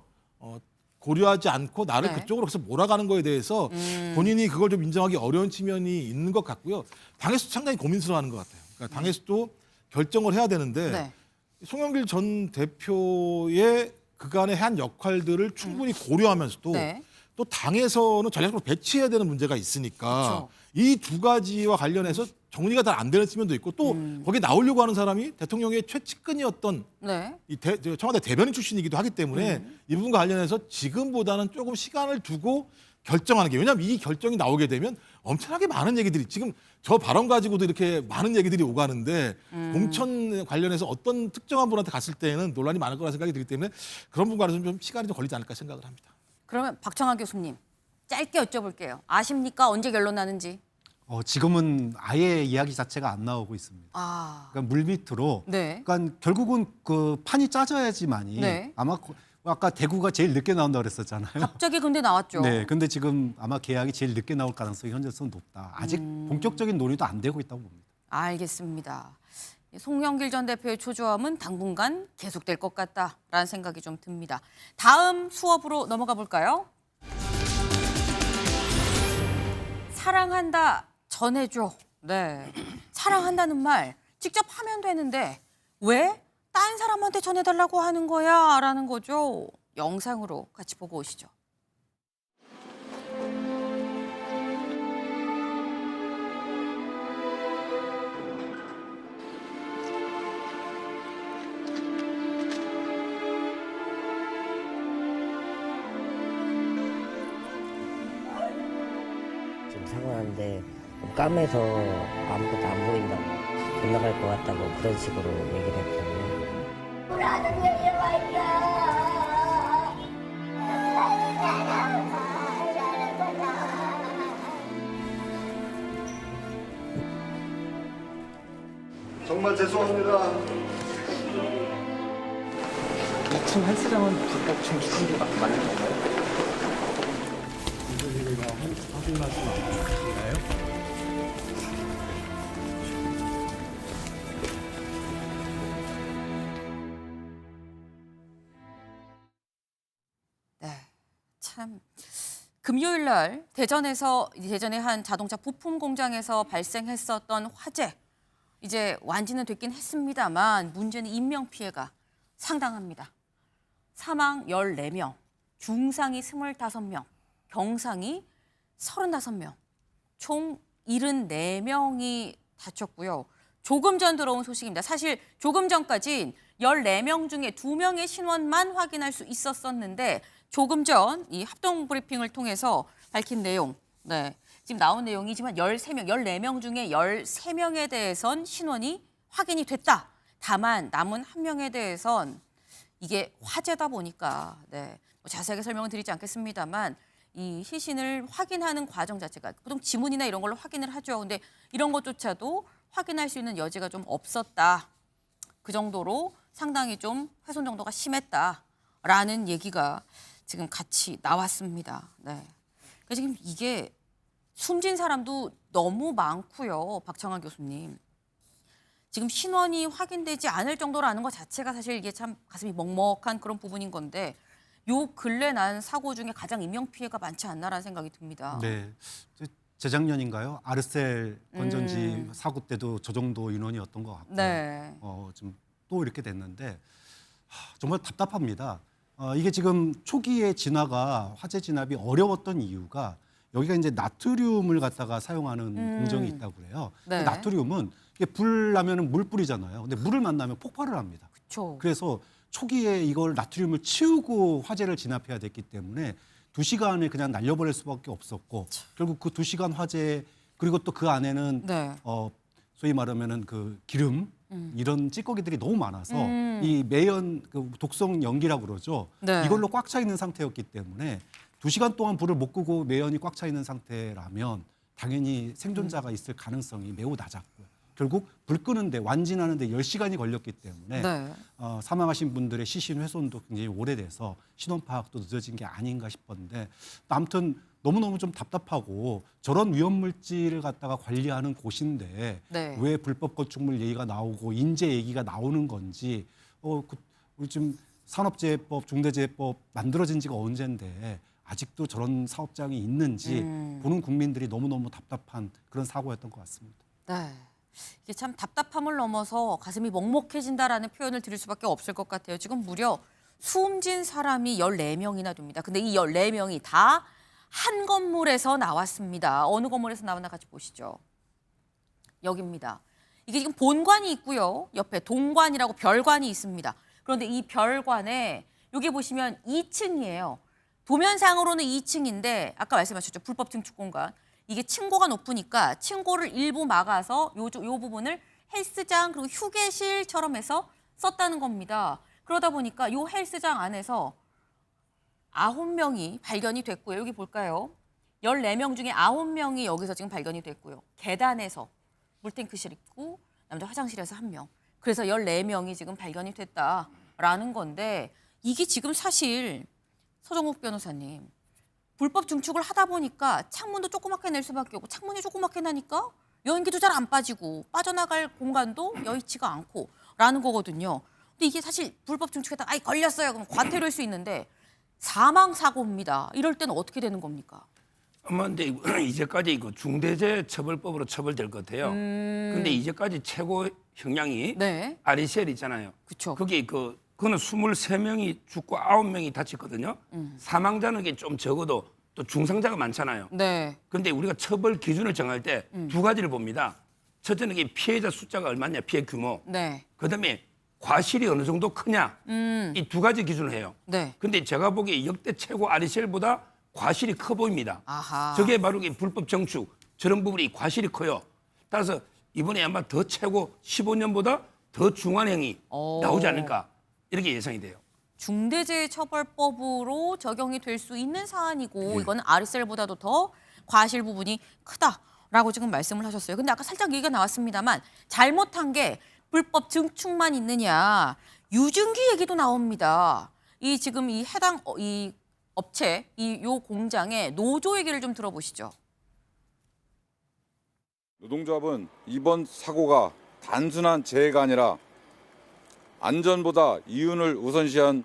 고려하지 않고 나를 네. 그쪽으로 해서 몰아가는 거에 대해서 본인이 그걸 좀 인정하기 어려운 측면이 있는 것 같고요. 당에서도 상당히 고민스러워하는 것 같아요. 그러니까 당에서도 결정을 해야 되는데 네. 송영길 전 대표의 그간의 한 역할들을 충분히 고려하면서도 네. 또 당에서는 전략적으로 배치해야 되는 문제가 있으니까 이 두 가지와 관련해서 정리가 잘 안 되는 측면도 있고 또 거기에 나오려고 하는 사람이 대통령의 최측근이었던 네. 청와대 대변인 출신이기도 하기 때문에 이 부분과 관련해서 지금보다는 조금 시간을 두고 결정하는 게 왜냐하면 이 결정이 나오게 되면 엄청나게 많은 얘기들이 지금 저 발언 가지고도 이렇게 많은 얘기들이 오가는데 공천 관련해서 어떤 특정한 분한테 갔을 때는 논란이 많을 거라 생각이 들기 때문에 그런 부분과 관해서 좀 시간이 좀 걸리지 않을까 생각을 합니다. 그러면 박정하 교수님 짧게 여쭤볼게요. 아십니까? 언제 결론 나는지? 지금은 아예 이야기 자체가 안 나오고 있습니다. 그러니까 물밑으로. 네. 그러니까 결국은 그 판이 짜져야지만이 네. 아마 아까 대구가 제일 늦게 나온다 그랬었잖아요. 갑자기 근데 나왔죠. 네, 근데 지금 아마 계약이 제일 늦게 나올 가능성이 현재로서는 높다. 아직 본격적인 논의도 안 되고 있다고 봅니다. 알겠습니다. 송영길 전 대표의 초조함은 당분간 계속될 것 같다라는 생각이 좀 듭니다. 다음 수업으로 넘어가 볼까요? 사랑한다 전해줘. 네, 사랑한다는 말 직접 하면 되는데 왜 딴 사람한테 전해달라고 하는 거야? 라는 거죠. 영상으로 같이 보고 오시죠. 지금 상황인데 까매서 아무것도 안 보인다고 못 나갈 것 같다고 그런 식으로 얘기를 했다고요. 우리 아들 왜 이리 와 있냐? 정말 죄송합니다. 2층 헬스장은 불법 증축금지가 맞는 건가요? 하실 말씀 있으신가요? 네, 참 금요일 날 대전의 한 자동차 부품 공장에서 발생했었던 화재 이제 완치는 됐긴 했습니다만 문제는 인명 피해가 상당합니다. 사망 14명, 중상이 25명, 경상이 35명, 총 74명이 다쳤고요. 조금 전 들어온 소식입니다. 사실 조금 전까진 14명 중에 2명의 신원만 확인할 수 있었었는데 조금 전 이 합동 브리핑을 통해서 밝힌 내용, 네, 지금 나온 내용이지만 13명, 14명 중에 13명에 대해선 신원이 확인이 됐다. 다만 남은 1명에 대해선 이게 화재다 보니까 네, 뭐 자세하게 설명은 드리지 않겠습니다만 이 시신을 확인하는 과정 자체가 보통 지문이나 이런 걸로 확인을 하죠. 근데 이런 것조차도 확인할 수 있는 여지가 좀 없었다. 그 정도로 상당히 좀 훼손 정도가 심했다라는 얘기가 지금 같이 나왔습니다. 네. 그래서 지금 이게 숨진 사람도 너무 많고요. 박창환 교수님. 지금 신원이 확인되지 않을 정도라는 것 자체가 사실 이게 참 가슴이 먹먹한 그런 부분인 건데 요 근래 난 사고 중에 가장 인명 피해가 많지 않나라는 생각이 듭니다. 네. 재작년인가요? 아르셀 건전지 사고 때도 저 정도 인원이었던 것 같고 네. 좀 또 이렇게 됐는데 정말 답답합니다. 이게 지금 초기에 진화가 화재 진압이 어려웠던 이유가 여기가 이제 나트륨을 갖다가 사용하는 공정이 있다고 그래요. 네. 나트륨은 이게 불 나면은 물 뿌리잖아요. 근데 물을 만나면 폭발을 합니다. 그쵸. 그래서 초기에 이걸 나트륨을 치우고 화재를 진압해야 됐기 때문에 2시간에 그냥 날려버릴 수밖에 없었고 결국 그 2시간 화재 그리고 또 그 안에는 네. 소위 말하면은 그 기름 이런 찌꺼기들이 너무 많아서 이 매연 그 독성 연기라고 그러죠. 네. 이걸로 꽉 차 있는 상태였기 때문에 2시간 동안 불을 못 끄고 매연이 꽉 차 있는 상태라면 당연히 생존자가 있을 가능성이 매우 낮았고요. 결국 불 끄는데 완진하는데 10시간이 걸렸기 때문에 네. 사망하신 분들의 시신 훼손도 굉장히 오래돼서 신원 파악도 늦어진 게 아닌가 싶었는데 아무튼 너무너무 좀 답답하고 저런 위험물질을 갖다가 관리하는 곳인데 네. 왜 불법 건축물 얘기가 나오고 인재 얘기가 나오는 건지 요즘 산업재해법, 중대재해법 만들어진 지가 언젠데 아직도 저런 사업장이 있는지 보는 국민들이 너무너무 답답한 그런 사고였던 것 같습니다. 네. 이게 참 답답함을 넘어서 가슴이 먹먹해진다라는 표현을 드릴 수밖에 없을 것 같아요. 지금 무려 숨진 사람이 14명이나 됩니다. 근데 이 14명이 다 한 건물에서 나왔습니다. 어느 건물에서 나왔나 같이 보시죠. 여기입니다. 이게 지금 본관이 있고요. 옆에 동관이라고 별관이 있습니다. 그런데 이 별관에 여기 보시면 2층이에요. 도면상으로는 2층인데 아까 말씀하셨죠. 불법 증축 공간. 이게 층고가 높으니까 층고를 일부 막아서 요 부분을 헬스장 그리고 휴게실처럼 해서 썼다는 겁니다. 그러다 보니까 요 헬스장 안에서 9명이 발견이 됐고요. 여기 볼까요? 14명 중에 9명이 여기서 지금 발견이 됐고요. 계단에서 물탱크실 있고 남자 화장실에서 1명. 그래서 14명이 지금 발견이 됐다라는 건데 이게 지금 사실 서정욱 변호사님 불법 증축을 하다 보니까 창문도 조그맣게 낼 수밖에 없고 창문이 조그맣게 나니까 연기도 잘 안 빠지고 빠져나갈 공간도 여의치가 않고 라는 거거든요. 근데 이게 사실 불법 증축에다 아이 걸렸어요. 그럼 과태료일 수 있는데 사망 사고입니다. 이럴 때는 어떻게 되는 겁니까? 아마 근데 이제까지 이거 중대재해처벌법으로 처벌될 것 같아요. 근데 이제까지 최고 형량이 네. 아리셀 있잖아요. 그렇죠. 그게 그거는 23명이 죽고 9명이 다쳤거든요. 사망자는 좀 적어도 또 중상자가 많잖아요. 네. 근데 우리가 처벌 기준을 정할 때 두 가지를 봅니다. 첫째는 이게 피해자 숫자가 얼마냐, 피해 규모. 네. 그다음에 과실이 어느 정도 크냐. 이 두 가지 기준을 해요. 네. 근데 제가 보기에 역대 최고 아리셀보다 과실이 커 보입니다. 아하. 저게 바로 불법 정축, 저런 부분이 과실이 커요. 따라서 이번에 아마 더 최고 15년보다 더 중한 행위 나오지 않을까 이렇게 예상이 돼요. 중대재해처벌법으로 적용이 될 수 있는 사안이고 이거는 아리셀보다도 더 과실 부분이 크다라고 지금 말씀을 하셨어요. 근데 아까 살짝 얘기가 나왔습니다만 잘못한 게 불법 증축만 있느냐 유증기 얘기도 나옵니다. 이 지금 이 해당 이 업체 요 공장의 노조 얘기를 좀 들어보시죠. 노동조합은 이번 사고가 단순한 재해가 아니라 안전보다 이윤을 우선시한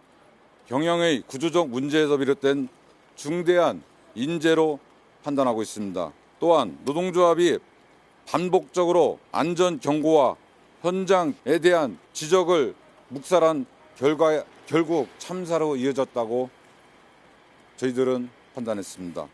경영의 구조적 문제에서 비롯된 중대한 인재로 판단하고 있습니다. 또한 노동조합이 반복적으로 안전 경고와 현장에 대한 지적을 묵살한 결과 결국 참사로 이어졌다고 저희들은 판단했습니다.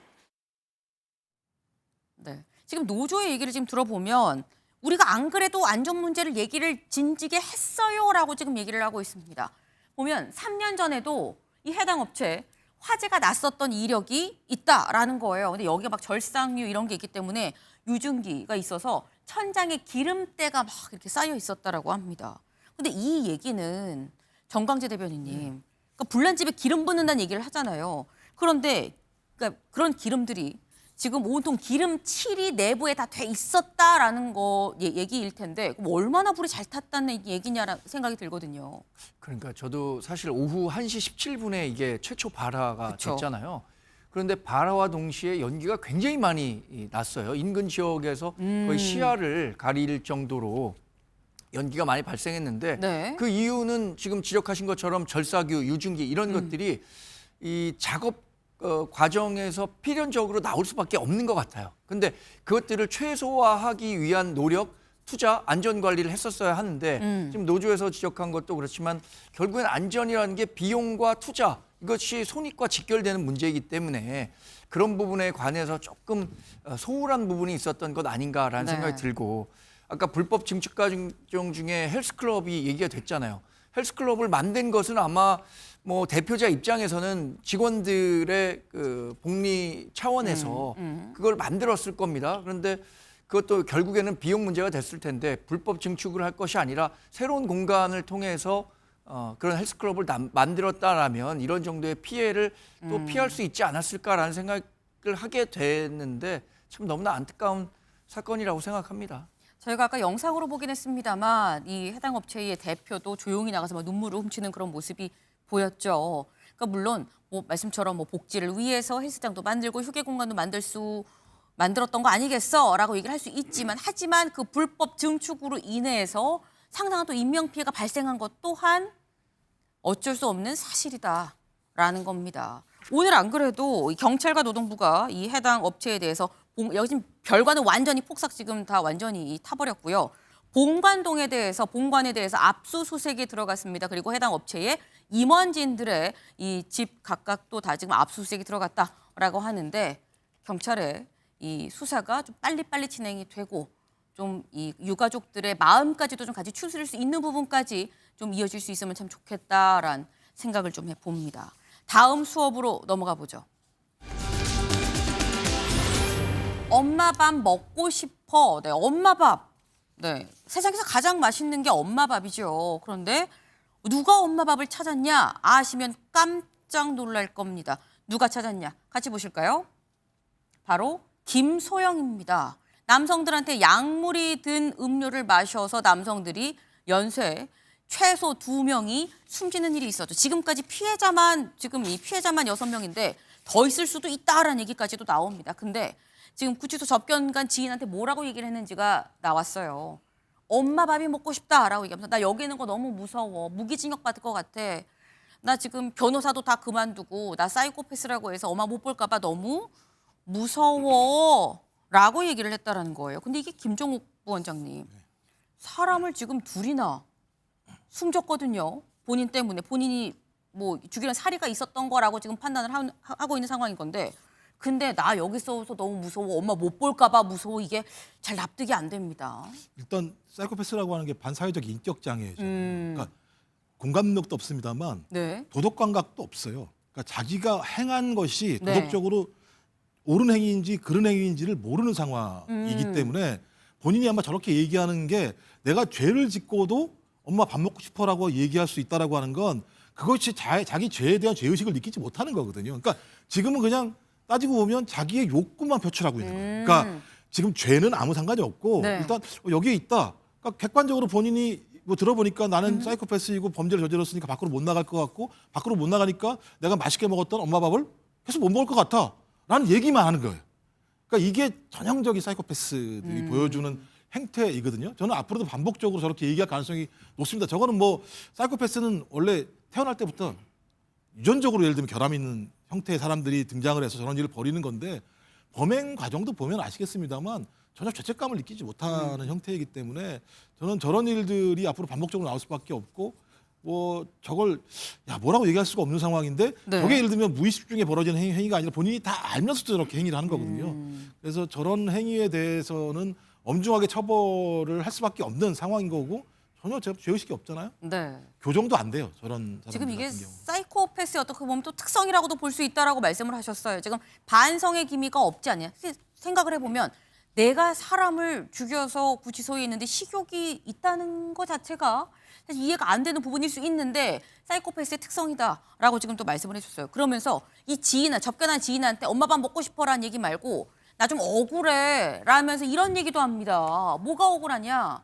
네. 지금 노조의 얘기를 지금 들어보면 우리가 안 그래도 안전 문제를 얘기를 진지게 했어요라고 지금 얘기를 하고 있습니다. 보면 3년 전에도 이 해당 업체에 화재가 났었던 이력이 있다라는 거예요. 근데 여기에 막 절상류 이런 게 있기 때문에 유증기가 있어서 천장에 기름때가 막 이렇게 쌓여 있었다라고 합니다. 근데 이 얘기는 정광재 대변인님, 그러니까 불난 집에 기름 붓는다는 얘기를 하잖아요. 그런데 그러니까 그런 기름들이 지금 온통 기름칠이 내부에 다 돼 있었다라는 거 얘기일 텐데 그럼 얼마나 불이 잘 탔다는 얘기냐라는 생각이 들거든요. 그러니까 저도 사실 오후 1시 17분에 이게 최초 발화가 그쵸. 됐잖아요. 그런데 발화와 동시에 연기가 굉장히 많이 났어요. 인근 지역에서 거의 시야를 가릴 정도로 연기가 많이 발생했는데 네. 그 이유는 지금 지적하신 것처럼 절삭유, 유증기 이런 것들이 이 작업 과정에서 필연적으로 나올 수밖에 없는 것 같아요. 근데 그것들을 최소화하기 위한 노력, 투자, 안전 관리를 했었어야 하는데 지금 노조에서 지적한 것도 그렇지만 결국엔 안전이라는 게 비용과 투자 이것이 손익과 직결되는 문제이기 때문에 그런 부분에 관해서 조금 소홀한 부분이 있었던 것 아닌가라는 네. 생각이 들고 아까 불법 증축 과정 중에 헬스클럽이 얘기가 됐잖아요. 헬스클럽을 만든 것은 아마 뭐 대표자 입장에서는 직원들의 그 복리 차원에서 그걸 만들었을 겁니다. 그런데 그것도 결국에는 비용 문제가 됐을 텐데 불법 증축을 할 것이 아니라 새로운 공간을 통해서 그런 헬스클럽을 만들었다라면 이런 정도의 피해를 또 피할 수 있지 않았을까라는 생각을 하게 됐는데 참 너무나 안타까운 사건이라고 생각합니다. 저희가 아까 영상으로 보긴 했습니다만 이 해당 업체의 대표도 조용히 나가서 막 눈물을 훔치는 그런 모습이 보였죠. 그러니까 물론 뭐 말씀처럼 뭐 복지를 위해서 헬스장도 만들고 휴게 공간도 만들었던 거 아니겠어라고 얘기를 할 수 있지만 하지만 그 불법 증축으로 인해서 상당한 또 인명 피해가 발생한 것 또한 어쩔 수 없는 사실이다라는 겁니다. 오늘 안 그래도 경찰과 노동부가 이 해당 업체에 대해서 여기 지금 별관은 완전히 폭삭 지금 다 완전히 타버렸고요. 본관에 대해서 압수수색이 들어갔습니다. 그리고 해당 업체의 임원진들의 이 집 각각도 다 지금 압수수색이 들어갔다라고 하는데 경찰의 이 수사가 좀 빨리빨리 진행이 되고 좀 이 유가족들의 마음까지도 좀 같이 추스릴 수 있는 부분까지 좀 이어질 수 있으면 참 좋겠다라는 생각을 좀 해봅니다. 다음 수업으로 넘어가 보죠. 엄마 밥 먹고 싶어. 네, 엄마 밥. 네, 세상에서 가장 맛있는 게 엄마 밥이죠. 그런데 누가 엄마 밥을 찾았냐 아시면 깜짝 놀랄 겁니다. 누가 찾았냐? 같이 보실까요? 바로 김소영입니다. 남성들한테 약물이 든 음료를 마셔서 남성들이 연쇄 최소 2명이 숨지는 일이 있었죠. 지금까지 피해자만 6명인데 더 있을 수도 있다라는 얘기까지도 나옵니다. 근데 지금 구치소 접견간 지인한테 뭐라고 얘기를 했는지가 나왔어요. 엄마 밥이 먹고 싶다라고 얘기하면서 나 여기 있는 거 너무 무서워. 무기징역 받을 것 같아. 나 지금 변호사도 다 그만두고 나 사이코패스라고 해서 엄마 못 볼까 봐 너무 무서워. 라고 얘기를 했다라는 거예요. 근데 이게 김종욱 부원장님. 사람을 지금 2이나 숨졌거든요. 본인 때문에. 본인이 뭐 죽이는 사리가 있었던 거라고 지금 판단을 하고 있는 상황인 건데 근데 나 여기 있어서 너무 무서워. 엄마 못 볼까 봐 무서워. 이게 잘 납득이 안 됩니다. 일단 사이코패스라고 하는 게 반사회적 인격 장애죠. 그러니까 공감력도 없습니다만 네. 도덕 감각도 없어요. 그러니까 자기가 행한 것이 네. 도덕적으로 옳은 행위인지 그런 행위인지를 모르는 상황이기 때문에 본인이 아마 저렇게 얘기하는 게 내가 죄를 짓고도 엄마 밥 먹고 싶어라고 얘기할 수 있다라고 하는 건 그것이 자기 죄에 대한 죄의식을 느끼지 못하는 거거든요. 그러니까 지금은 그냥 따지고 보면 자기의 욕구만 표출하고 있는 거예요. 그러니까 지금 죄는 아무 상관이 없고 네. 일단 여기에 있다. 그러니까 객관적으로 본인이 뭐 들어보니까 나는 사이코패스이고 범죄를 저질렀으니까 밖으로 못 나갈 것 같고 밖으로 못 나가니까 내가 맛있게 먹었던 엄마 밥을 계속 못 먹을 것 같아 라는 얘기만 하는 거예요. 그러니까 이게 전형적인 사이코패스들이 보여주는 행태이거든요. 저는 앞으로도 반복적으로 저렇게 얘기할 가능성이 높습니다. 저거는 뭐 사이코패스는 원래 태어날 때부터 유전적으로 예를 들면 결함 있는 형태의 사람들이 등장을 해서 저런 일을 벌이는 건데 범행 과정도 보면 아시겠습니다만 전혀 죄책감을 느끼지 못하는 형태이기 때문에 저는 저런 일들이 앞으로 반복적으로 나올 수밖에 없고 뭐 저걸 뭐라고 얘기할 수가 없는 상황인데 네. 저게 예를 들면 무의식 중에 벌어지는 행위가 아니라 본인이 다 알면서도 저렇게 행위를 하는 거거든요. 그래서 저런 행위에 대해서는 엄중하게 처벌을 할 수밖에 없는 상황인 거고 전혀 죄의식이 없잖아요. 네. 교정도 안 돼요. 저런 사람들 지금 이게 같은 경우. 사이코패스의 어떻게 보면 또 특성이라고도 볼 수 있다라고 말씀을 하셨어요. 지금 반성의 기미가 없지 않냐. 생각을 해보면 내가 사람을 죽여서 구치소에 있는데 식욕이 있다는 것 자체가 사실 이해가 안 되는 부분일 수 있는데 사이코패스의 특성이다라고 지금 또 말씀을 해줬어요. 그러면서 이 접견한 지인한테 엄마 밥 먹고 싶어라는 얘기 말고 나 좀 억울해 라면서 이런 얘기도 합니다. 뭐가 억울하냐.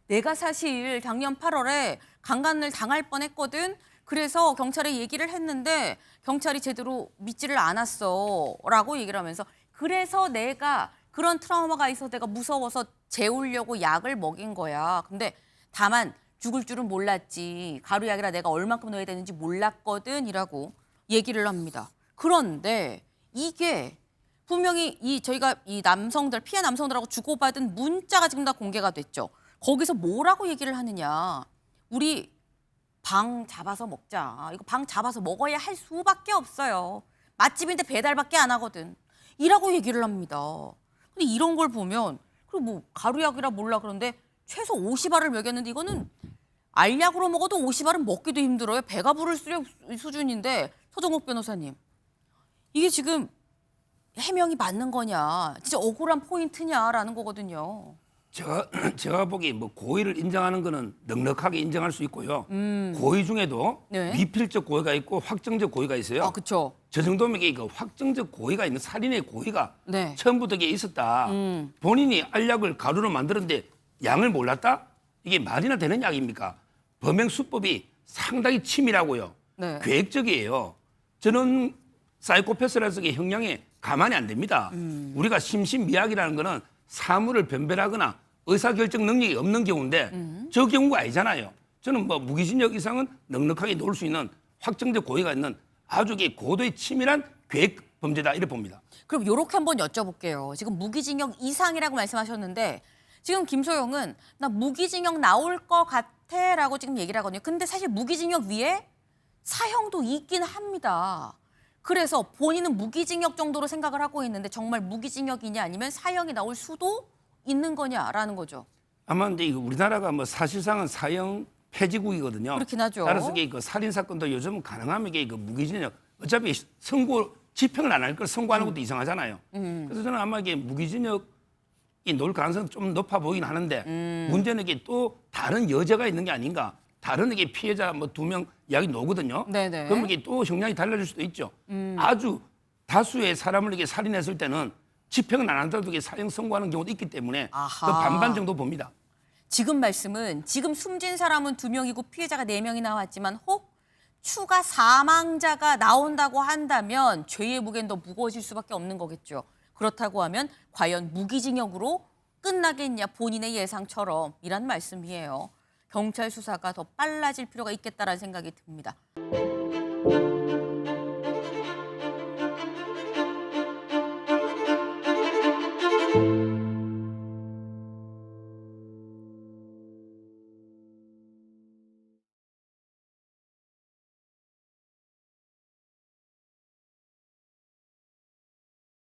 내가 사실 작년 8월에 강간을 당할 뻔했거든. 그래서 경찰에 얘기를 했는데 경찰이 제대로 믿지를 않았어라고 얘기를 하면서 그래서 내가 그런 트라우마가 있어서 내가 무서워서 재우려고 약을 먹인 거야. 근데 다만 죽을 줄은 몰랐지. 가루약이라 내가 얼만큼 넣어야 되는지 몰랐거든이라고 얘기를 합니다. 그런데 이게 분명히 저희가 이 남성들 피해 남성들하고 주고받은 문자가 지금 다 공개가 됐죠. 거기서 뭐라고 얘기를 하느냐. 우리 방 잡아서 먹자. 이거 방 잡아서 먹어야 할 수밖에 없어요. 맛집인데 배달밖에 안 하거든. 이라고 얘기를 합니다. 근데 이런 걸 보면 그리고 뭐 가루약이라 몰라 그런데 최소 50알을 먹였는데 이거는 알약으로 먹어도 50알은 먹기도 힘들어요. 배가 부를 수준인데 서정욱 변호사님. 이게 지금 해명이 맞는 거냐. 진짜 억울한 포인트냐라는 거거든요. 제가 보기에 뭐 고의를 인정하는 거는 넉넉하게 인정할 수 있고요. 고의 중에도 네. 미필적 고의가 있고 확정적 고의가 있어요. 아, 그렇죠. 저 정도면 이게 확정적 고의가 있는 살인의 고의가 네. 처음부터 이게 있었다. 본인이 알약을 가루로 만들었는데 양을 몰랐다? 이게 말이나 되는 약입니까? 범행 수법이 상당히 치밀하고요. 네. 계획적이에요. 저는 사이코패스라서 형량에 가만히 안 됩니다. 우리가 심신미약이라는 거는 사물을 변별하거나 의사결정 능력이 없는 경우인데 저 경우가 아니잖아요. 저는 뭐 무기징역 이상은 넉넉하게 놓을 수 있는 확정적 고의가 있는 아주 고도의 치밀한 계획 범죄다 이렇게 봅니다. 그럼 이렇게 한번 여쭤볼게요. 지금 무기징역 이상이라고 말씀하셨는데 지금 김소영은 나 무기징역 나올 것 같아라고 지금 얘기를 하거든요. 근데 사실 무기징역 위에 사형도 있긴 합니다. 그래서 본인은 무기징역 정도로 생각을 하고 있는데 정말 무기징역이냐 아니면 사형이 나올 수도 있는 거냐라는 거죠. 아마 이제 우리나라가 뭐 사실상은 사형 폐지국이거든요. 그렇긴 하죠. 따라서 이게 살인 사건도 요즘 가능하면 이게 무기징역 어차피 집행을 안 할 걸 선고하는 것도 이상하잖아요. 그래서 저는 아마 이게 무기징역이 놓을 가능성이 좀 높아 보이긴 하는데 문제는 이게 또 다른 여죄가 있는 게 아닌가. 다른 이게 피해자 뭐 2명 이야기 나오거든요. 네네. 그러면 이게 또 형량이 달라질 수도 있죠. 아주 다수의 사람을 이게 살인했을 때는 집행은 안 한다도 이게 사형 선고하는 경우도 있기 때문에 그 반반 정도 봅니다. 지금 말씀은 지금 숨진 사람은 2명이고 피해자가 4명이 나왔지만 혹 추가 사망자가 나온다고 한다면 죄의 무게는 더 무거워질 수밖에 없는 거겠죠. 그렇다고 하면 과연 무기징역으로 끝나겠냐 본인의 예상처럼 이란 말씀이에요. 경찰 수사가 더 빨라질 필요가 있겠다라는 생각이 듭니다.